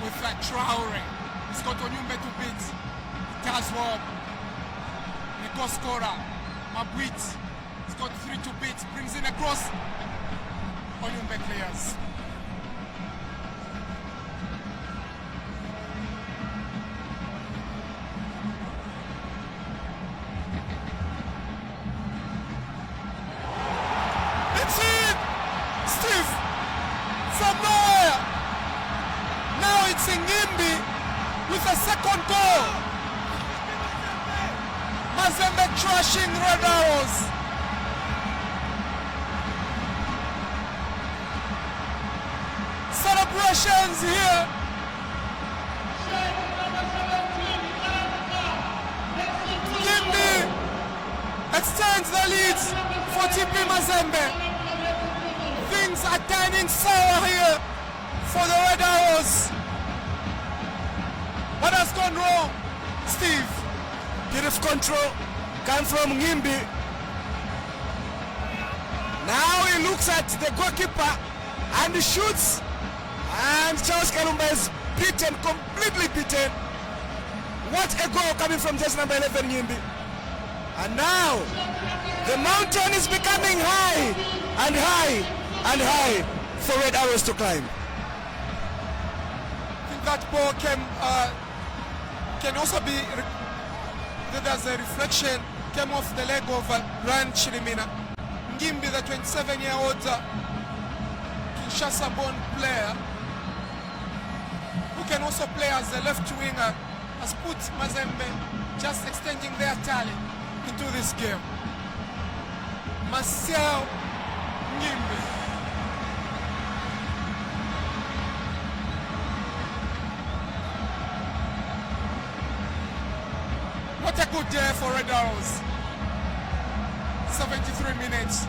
B: with Traore. He's got Onyumbe to beat. He does well. The goal scorer, Mabwit. He's got 3 to beat. Brings in a cross. Onyumbe clears. With a second goal. Mazembe trashing Red Arrows. Celebrations here. Gimbi extends the lead for TP Mazembe. Things are turning sour here for the Red Arrows. What has gone wrong, Steve?
A: Bit of control comes from Ngimbi. Now he looks at the goalkeeper and he shoots, and Charles Kalumba is beaten, completely beaten. What a goal coming from just number 11 Ngimbi. And now the mountain is becoming high and high and high for Red Arrows to climb.
B: I think that ball can also be, there's a reflection, came off the leg of Brian Chirimina. Ngimbi, the 27-year-old Kinshasa-born player, who can also play as a left winger, has put Mazembe just extending their talent into this game. Marcel Ngimbi. What a good day for Red Arrows. 73 minutes.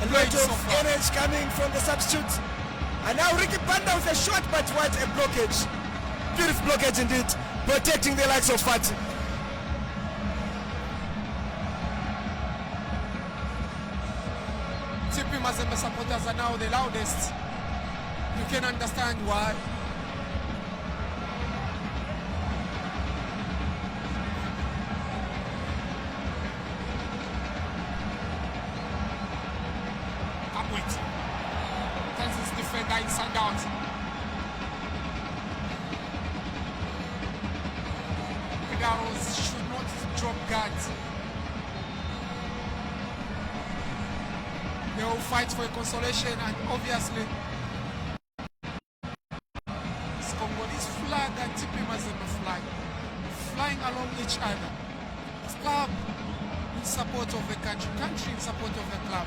A: A lot of energy coming from the substitutes. And now Ricky Banda with a shot, but what a blockage. Beautiful blockage indeed, protecting the likes of Fati.
B: TP Mazembe supporters are now the loudest. You can understand why. Defender inside out. The arrows should not drop guards. They will fight for a consolation, and obviously this Congolese flag and TP Mazembe flag flying along each other. Club in support of the country, country in support of the club.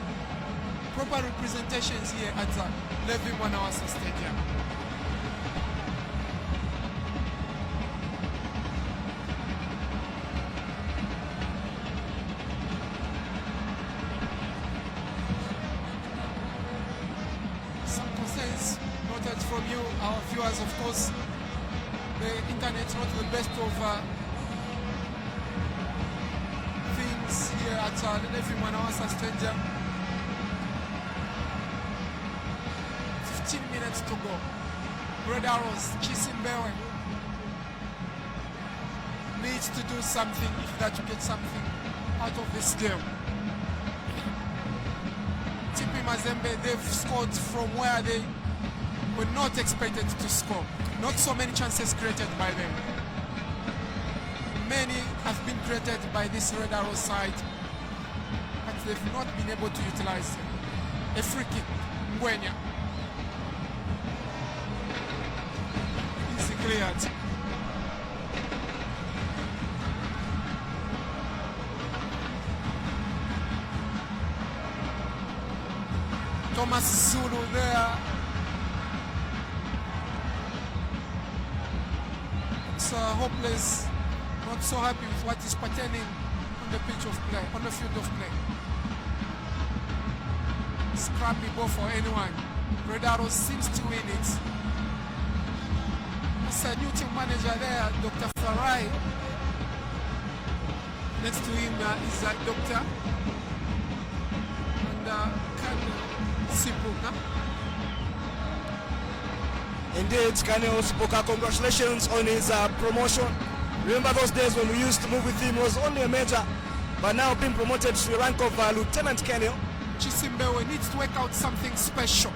B: Proper representations here at the Levi Mwanawasa Stadium. Some concerns noted from you, our viewers, of course. The internet is not the best of things here at the Levi Mwanawasa Stadium. 15 minutes to go. Red Arrows, Chisimbewe needs to do something if that to get something out of this game. TP Mazembe, they've scored from where they were not expected to score. Not so many chances created by them. Many have been created by this Red Arrow side, but they've not been able to utilize them. A free kick, Ngwenya. Cleared. Thomas Zulu there. It's hopeless, not so happy with what is pertaining on the pitch of play, on the field of play. Scrappy ball for anyone. Red Arrow seems to win it. A new team manager there, Dr. Farai. Next to him is Dr. and Sipuka.
A: Indeed, Kaneo Sipuka, congratulations on his promotion. Remember those days when we used to move with him, he was only a major, but now being promoted to the rank of Lieutenant Kaneo.
B: Chisimbewe needs to work out something special.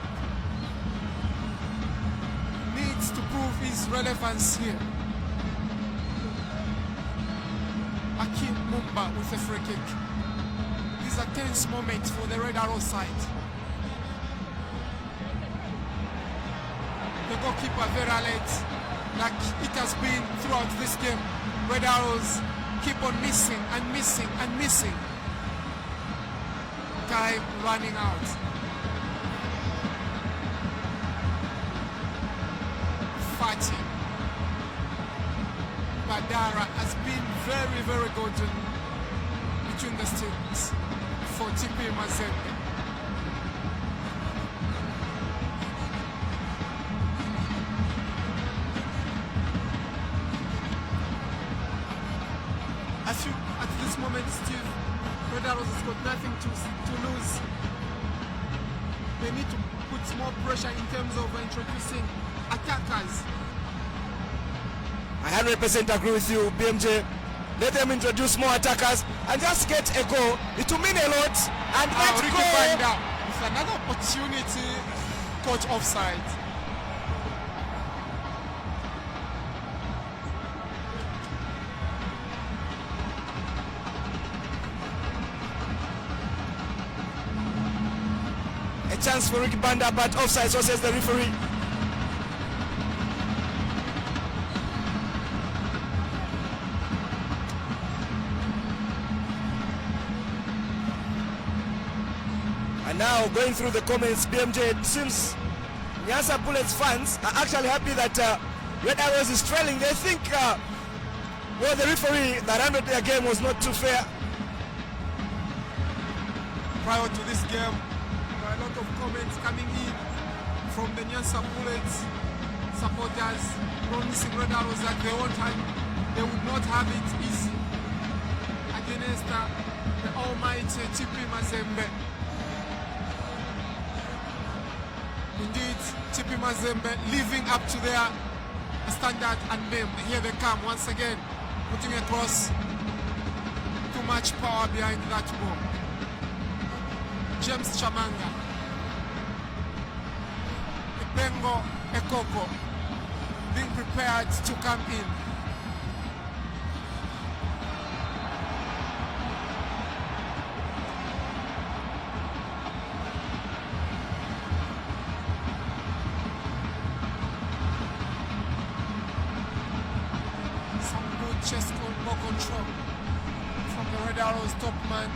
B: To prove his relevance here. Akim Mumba with a free kick. This is a tense moment for the Red Arrow side. The goalkeeper very alert, like it has been throughout this game. Red Arrows keep on missing and missing and missing. Time running out. Fati Badara has been very, very good between the sticks for TP Mazembe. I feel at this moment still Red Arrows has got nothing to lose. They need to put more pressure in terms of introducing attackers.
A: I 100% agree with you, BMJ. Let them introduce more attackers and just get a goal. It will mean a lot. And that
B: Ricky
A: goal
B: Banda with another opportunity, caught offside.
A: a chance for Ricky Banda, but offside, so says the referee. And now going through the comments, BMJ, it seems Nyasa Bullets fans are actually happy that Red Arrows is trailing. They think well, the referee that handled their game was not too fair.
B: Prior to this game, there are a lot of comments coming in from the Nyansa Bullets supporters promising Red Arrows that they would not have it easy against the almighty Tp Mazembe. Indeed, Tp Mazembe living up to their standard and name. Here they come once again, putting across too much power behind that ball. James Chamanga, Bengo Ekoko being prepared to come in. Some good chest ball control from the Red Arrows top man.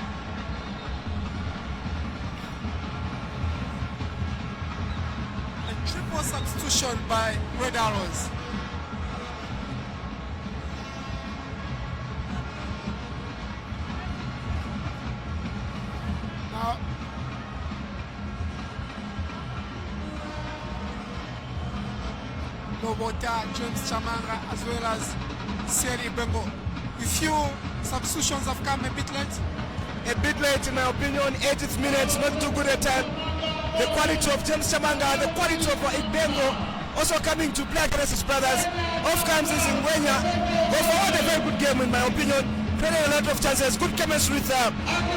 B: Triple substitution by Red Arrows. Now, Lobota, James Chamanga, as well as Seri Bengo. A few substitutions have come a bit late.
A: A bit late in my opinion, 80th minute, not too good a time. The quality of James Chamanga, the quality of Ibengo also coming to play against his brothers. Off comes is in Wenya. Overall, a very good game in my opinion. Creating a lot of chances, good chemistry with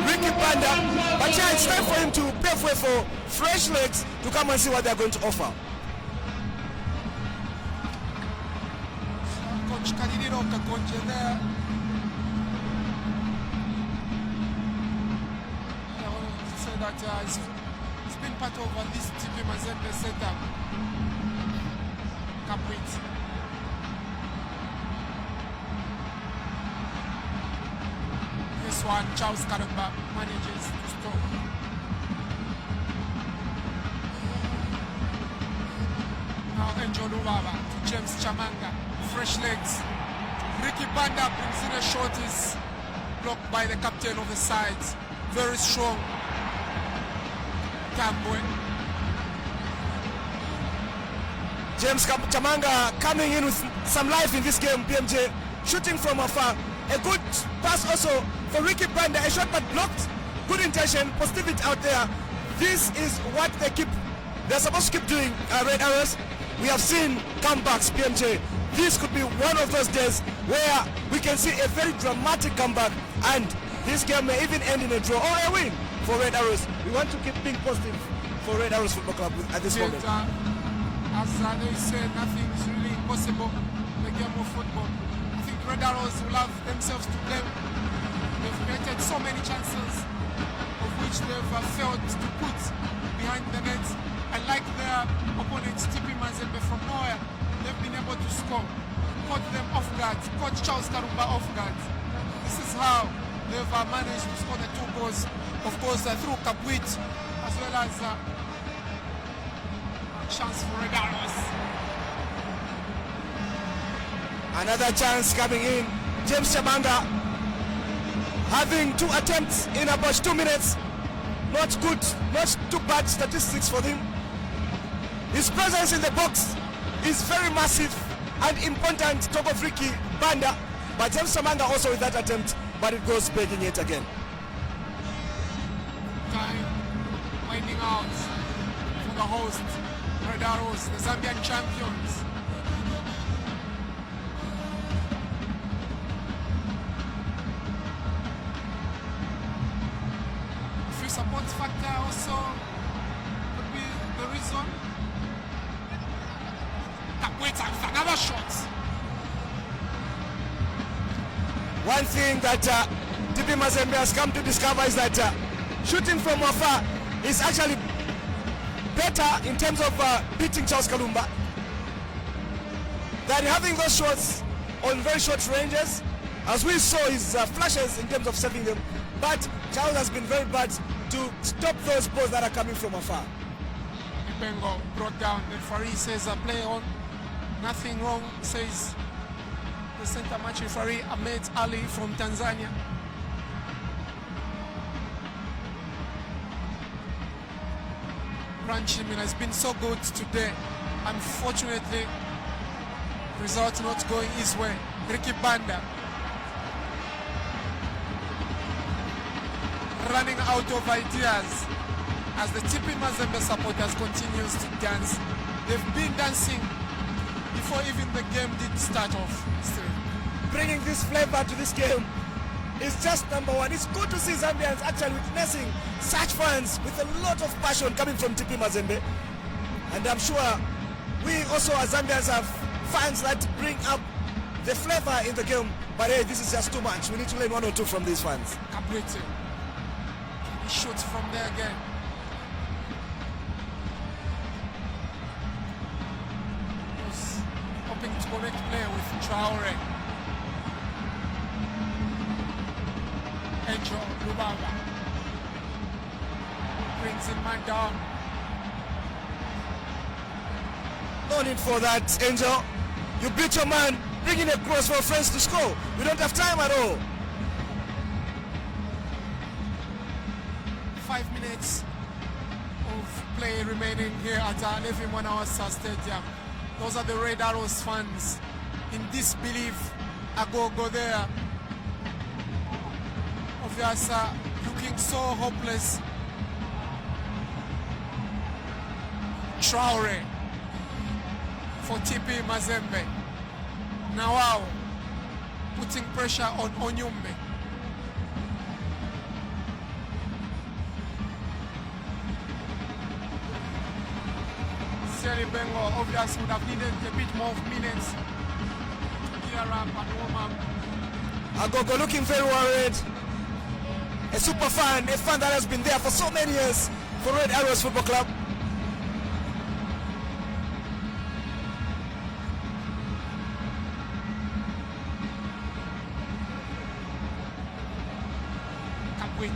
A: Ricky Banda. But yeah, it's time for him to pave way for fresh legs to come and see what they're going to offer.
B: Coach Kadidiro Kakonje there. I want to say that it's been part of this Tp Mazembe setup. Caprit. This one, Charles Karamba manages to stop. Now Angel Lubaba to James Chamanga. Fresh legs. Ricky Banda brings in a shot, is blocked by the captain of the side. Very strong.
A: James Chamanga coming in with some life in this game. PMJ shooting from afar. A good pass also for Ricky Banda. A shot but blocked. Good intention, positivity out there. This is what they're supposed to keep doing, Red Arrows. We have seen comebacks, PMJ. This could be one of those days where we can see a very dramatic comeback, and this game may even end in a draw or a win for Red Arrows. We want to keep being positive for Red Arrows Football Club at this moment.
B: As they say, nothing is really impossible in the game of football. I think Red Arrows will have themselves to blame. They've created so many chances, of which they've failed to put behind the net. And like their opponents, Tp Mazembe from nowhere, they've been able to score. Caught them off guard, caught Charles Karamba off guard. This is how they've managed to score the 2 goals. Of course, through Kapwit, as well as chance for Red Arrows.
A: Another chance coming in. James Chamanga having 2 attempts in about 2 minutes. Not good, not too bad statistics for him. His presence in the box is very massive and important, top of Ricky Banda. But James Chamanga also with that attempt, but it goes begging yet again.
B: Time winding out for the host, Red Arrows, the Zambian champions. Free support factor also could be the reason. Kapweta with another shot.
A: One thing that Tp Mazembe has come to discover is that shooting from afar is actually better in terms of beating Charles Kalumba than having those shots on very short ranges, as we saw his flashes in terms of saving them. But Charles has been very bad to stop those balls that are coming from afar.
B: Bengo brought down. The referee says play on. Nothing wrong, says the center match referee Ahmed Ali from Tanzania. Ranchimina has been so good today. Unfortunately, result not going his way. Ricky Banda running out of ideas as the TP Mazembe supporters continues to dance. They've been dancing before even the game did start off. Still
A: bringing this flavor to this game is just number one. It's good to see Zambians actually witnessing such fans with a lot of passion coming from TP Mazembe. And I'm sure we also as Zambians have fans that bring up the flavor in the game. But hey, this is just too much. We need to learn one or two from these fans.
B: Cabrito. He shoots from there again. Was hoping to connect play with Traore. Angel Lubanga brings in man down.
A: No need for that, Angel. You beat your man, bring in a cross for friends to score. We don't have time at all.
B: 5 minutes of play remaining here at Levi Mwanawasa Stadium. Those are the Red Arrows fans in disbelief. I go there. Obviously, looking so hopeless. Traore for TP Mazembe. Now putting pressure on Onyumbe. Seri Bengo obviously would have needed a bit more of minutes to gear up and warm up.
A: Agogo looking very worried. A super fan, a fan that has been there for so many years for Red Arrows Football Club.
B: Can't wait.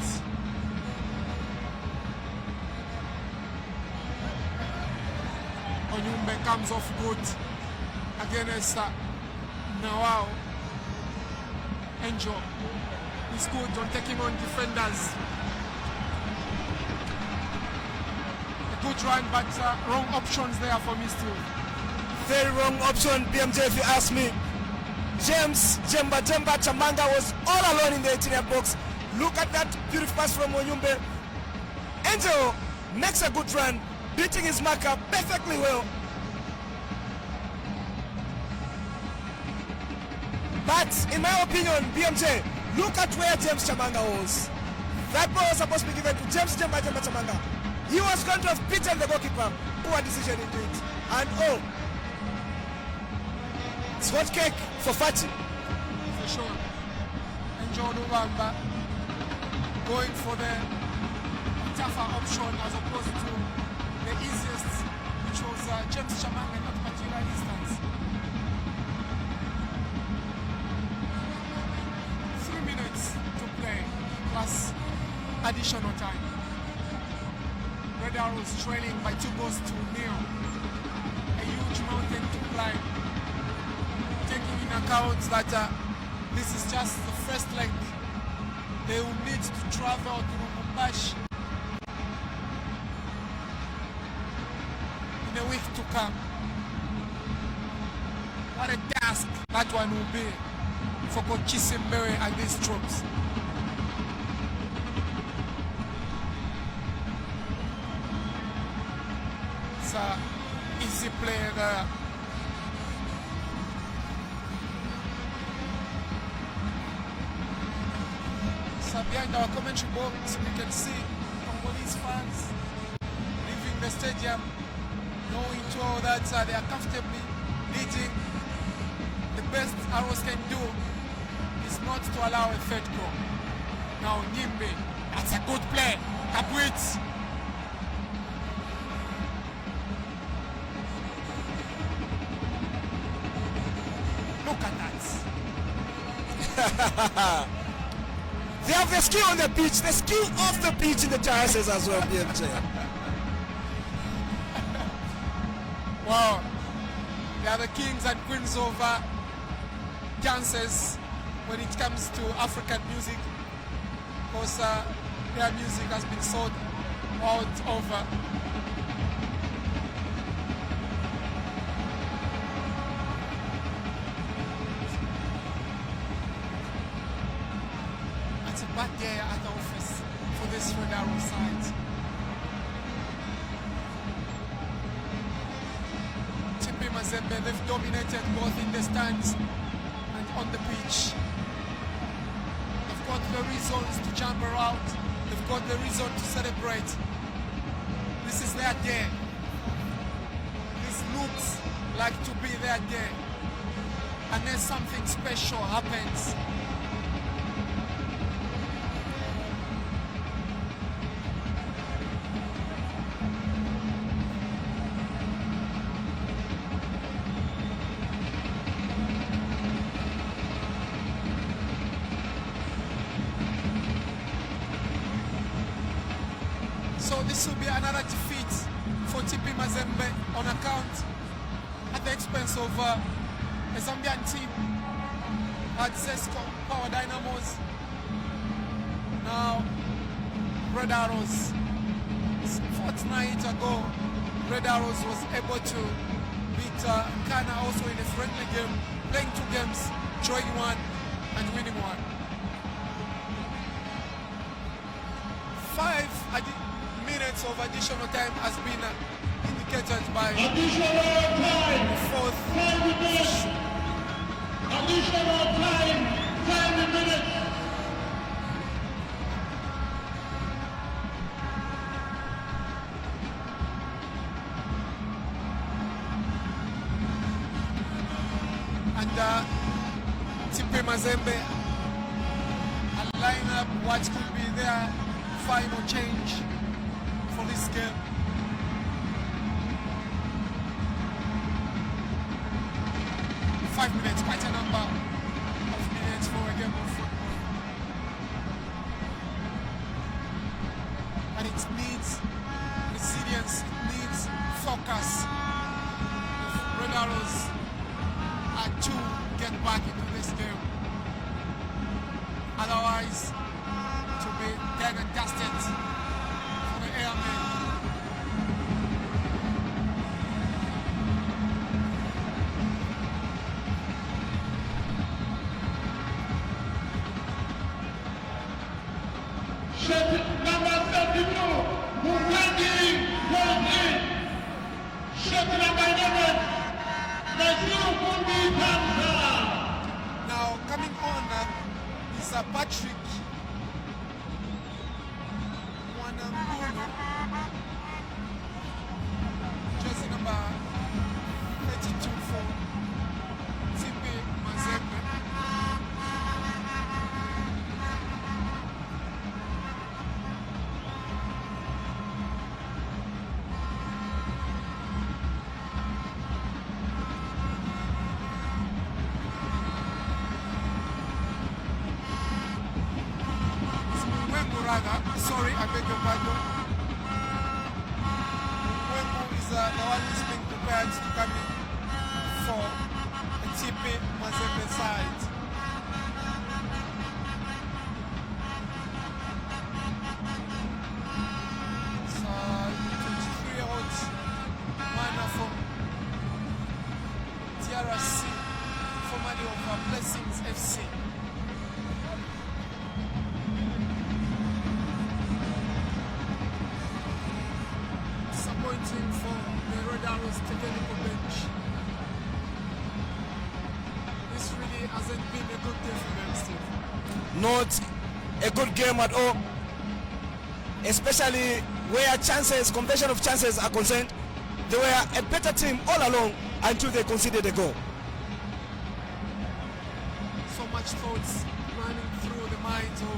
B: Onyumbe comes off good against Nawao. Angel is good on taking on defenders. A good run, but wrong options there for me still.
A: Very wrong option, BMJ, if you ask me. James Jemba Chamanga was all alone in the 18-yard box. Look at that beautiful pass from Onyumbe. Angel makes a good run, beating his marker perfectly well. But in my opinion, BMJ, look at where James Chamanga was. That ball was supposed to be given to James Jemba Chamanga. He was going to have beaten the goalkeeper. Poor decision indeed. And it's hot cake for Fati.
B: For sure. Angel Lubamba going for the tougher option as opposed to the easiest, which was James Chamanga at particular distance. 3 minutes to play plus additional time. Red Arrows trailing by 2 goals to 0. A huge mountain to climb. Taking in account that this is just the first leg. They will need to travel to Lubumbashi in a week to come. What a task that one will be for Coach Chisimbewe and these troops. It's an easy play there. So behind our commentary box, we can see Congolese fans leaving the stadium, knowing too that they are comfortably leading. The best Arrows can do is not to allow a third goal. Now Nimbe, that's a good play. Kapwitz. Look at that.
A: They have the skill on the pitch, the skill off the pitch in the terraces as well, BMJ.
B: Wow. They are the kings and queens of dances when it comes to African music. Because their music has been sold all over. bad day at the office for this Red Arrow side. TP Mazembe, they've dominated both in the stands and on the pitch. They've got the reasons to jump around. They've got the reason to celebrate. This is their day. This looks like to be their day. Unless something special happens. So this will be another defeat for TP Mazembe on account at the expense of a Zambian team at Zesco Power Dynamos. Now Red Arrows, a fortnight ago, Red Arrows was able to beat Ghana also in a friendly game, playing 2 games, drawing 1 and winning 1. 5 minutes of additional time has been indicated by
C: additional time,
B: fourth.
C: 5 minutes. Additional time, 5 minutes.
B: And TP Mazembe are lining up what could be their final change for this game. Five minutes, quite a number of minutes for a game of football. And it needs resilience, it needs focus. If Red Arrows are to get back into this game. Otherwise, to be dead and dusted for the airmen.
C: Number 32, Mukwandi Kondi. Shot number 11, Naziru Kundi Pamsa.
B: Now coming on is Patrick Wanambuno, jersey number 32 for TP Mazembe. Sorry, I beg your pardon. Wembu is the one who's being prepared to come in for the TP Mazembe side. So, 23-year-old man from TRC, formerly of Blessings FC. Disappointing for the Red Arrows technical bench. This really hasn't been a good day for them, Steve.
A: Not a good game at all, especially where chances, conversion of chances are concerned. They were a better team all along until they conceded a goal.
B: So much thoughts running through the minds of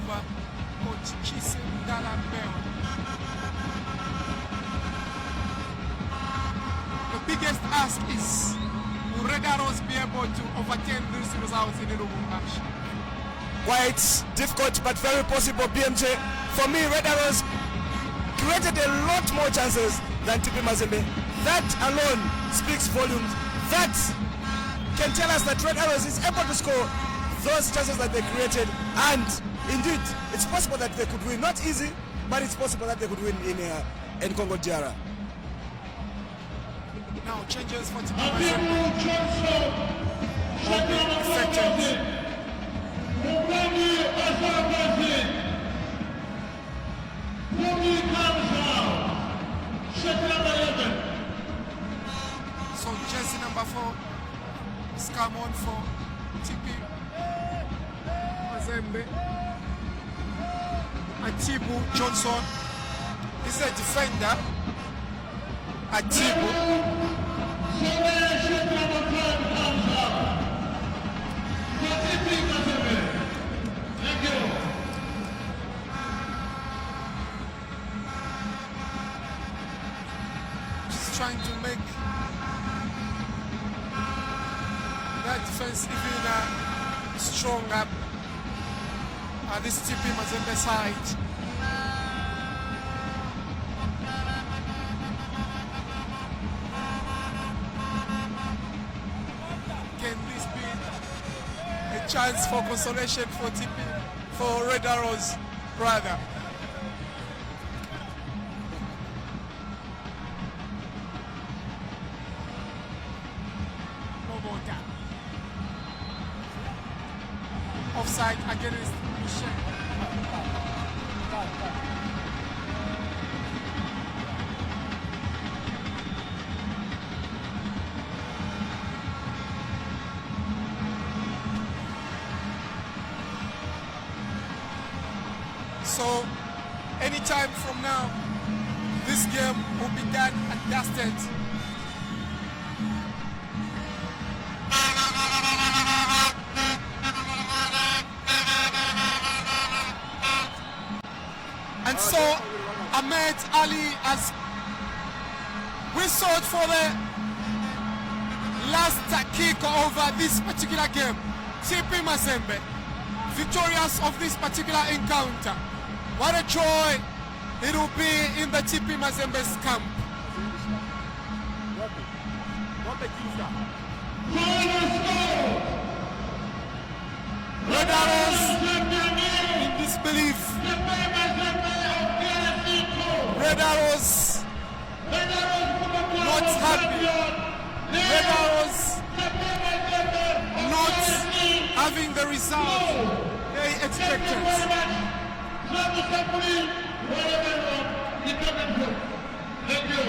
B: Coach Chisim Dalambeo. The biggest ask is, will Red Arrows be able to overturn these results in Lubumbashi?
A: Quite difficult but very possible, BMJ. For me, Red Arrows created a lot more chances than TP Mazembe. That alone speaks volumes. That can tell us that Red Arrows is able to score those chances that they created, and indeed it's possible that they could win. Not easy, but it's possible that they could win in Congo DR.
B: Now changes for TP Mazembe will be effective. TP Mazembe. Atibu Johnson is a defender. Atibu.
C: Celebration number 5 comes up. For TP Mazembe. Thank you.
B: Just trying to make that defense even stronger. This TP Mazembe side. Can this be a chance for consolation for TP, for Red Arrows, rather? No more time. Offside against Michel. So, anytime from now, this game will be done and dusted. And so, Ahmed Ali has whistled for the last kick over this particular game. TP Mazembe, victorious of this particular encounter. What a joy it will be in the TP Mazembe's camp. Red Arrows in disbelief. Red Arrows not happy. Red Arrows not having the result they expected.
C: Thank you.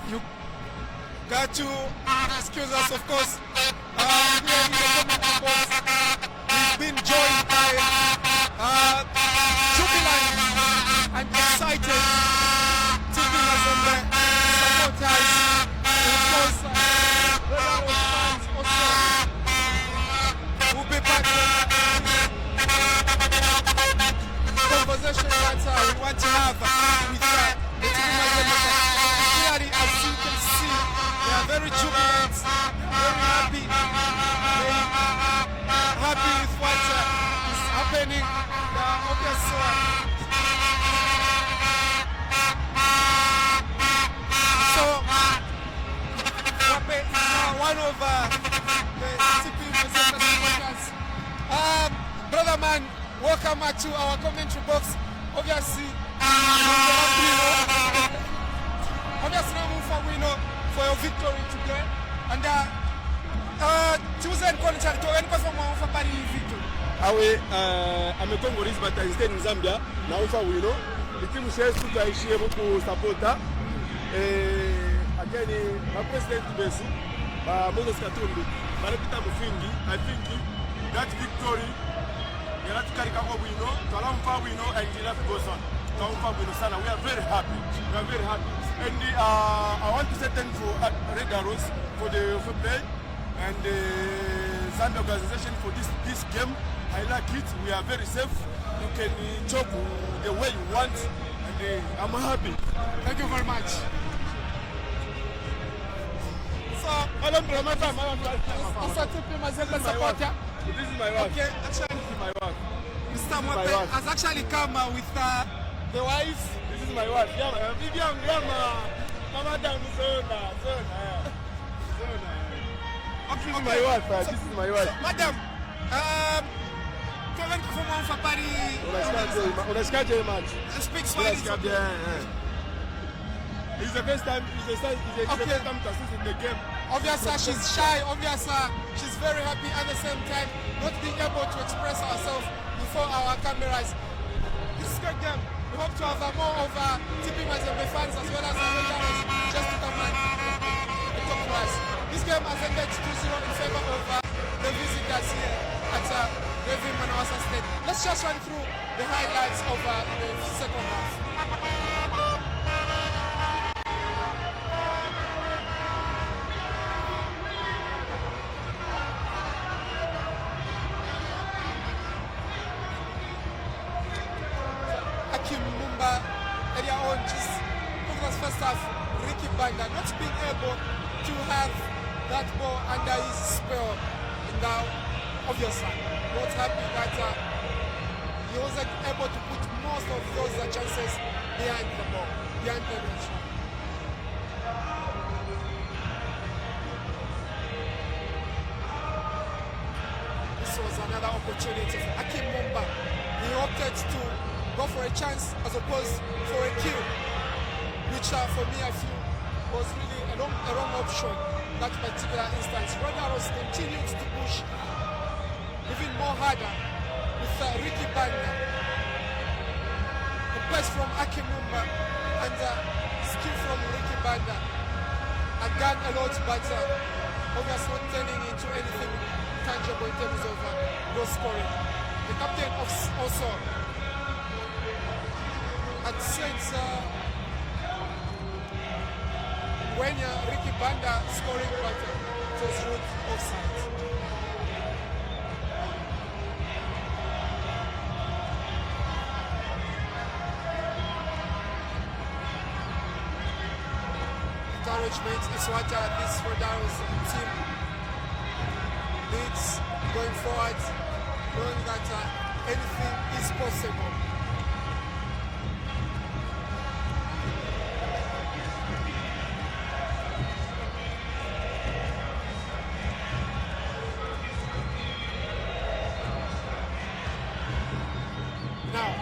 B: You got to excuse us, of course. Here in the commentary box, we've been joined by jubilant and excited TP Mazembe supporters, and of course, Red Arrows fans also will be part of the conversation that we want to have with the TP Mazembe. Clearly, as you can see, they are very jubilant, very happy. They are happy with what is happening. So, Wape is one of the TP Mazembe supporters. Brother man, welcome to our commentary box. Obviously, for your victory today. And Tuesday commentary to any performance for Paris victory.
D: I'm a Congolese, but I stay in Zambia. Now, if we know, the team says to Taishie to support her. Again, my president Besu, Moses Katumbi, Marepita Mufingi, I think that victory, we know, and life goes on. We are very happy. We are very happy. And I want to say thank you for Red Arrows for the play and the Zambia organization for this game. I like it. We are very safe. You can talk the way you want, and I'm happy.
B: Thank you very much. So, TP Mazembe supporter.
D: This is my wife.
B: Okay, actually,
D: This is my wife.
B: Mr. Mwape has actually come with the wife.
D: This is my wife.
B: Okay,
D: This is my wife.
B: So,
D: This is my wife.
B: Madam, comment comment for Paris?
D: Unasikiaje match?
B: Speak Swahili.
D: Unasikia bien. It's the first time. It's the first time to assist in the game.
B: Obviously, she's shy. Obviously, she's very happy at the same time, not being able to express herself before our cameras. This is a good game. We hope to have more of TP Mazembe fans as well as Rangers just to come and talk to us. This game has ended 2-0 in favor of the visitors here at David Manawasa State. Let's just run through the highlights of the second half. Earlier on, just over the first half, Ricky Banda not being able to have that ball under his spell. And now, obviously, not happy that he wasn't able to put most of those chances behind the ball, behind the bench. This was another opportunity for Akim Mumba. He opted to go for a chance as opposed for a kill, which for me I feel was really a wrong option in that particular instance. Rodaros continued to push even more harder with Ricky Banda. The pass from Akimumba and skill from Ricky Banda had done a lot, but obviously not turning into anything tangible in terms of goal scoring. The captain also had said when Ricky Banda scoring, but it was ruled offside. Encouragement is what this Rodaros team needs going forward, knowing that anything is possible. Now,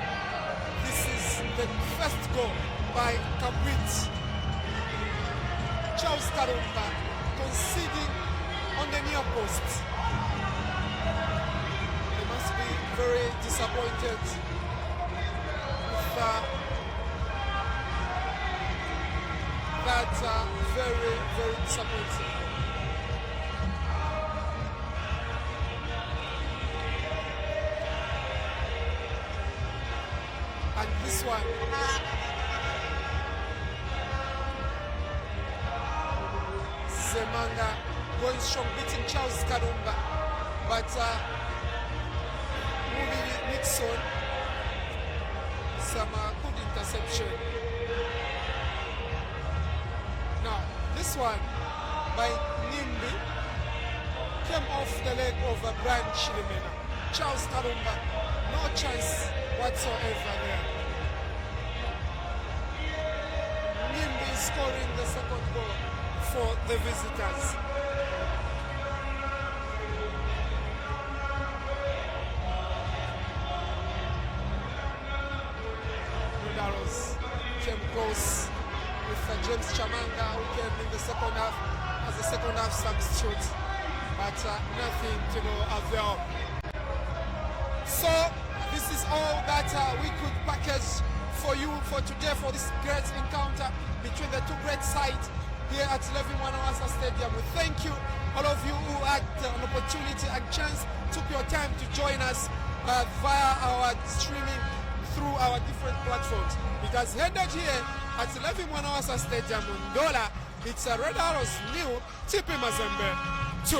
B: this is the first goal by Kabrit. Charles Karumba conceding on the near post. They must be very disappointed with that very, very disappointing. And this one, Semanga going strong, beating Charles Karumba, but moving Nixon, some good interception. Now, this one by Nimbi came off the leg of Brian Chilimena. Charles Karumba, no chance whatsoever there. Nimbi scoring the second goal for the visitors. Rodaros came close with James Chamanga, who came in the second half as a second half substitute, but nothing to no avail. So this is all that we could package for you for today, for this great encounter between the two great sides here at Levin Wanawasa Stadium. We thank you, all of you who had an opportunity and chance, took your time to join us via our streaming through our different platforms. It has ended here at Levin Wanawasa Stadium in Ndola. It's a Red Arrows new TP Mazembe 2.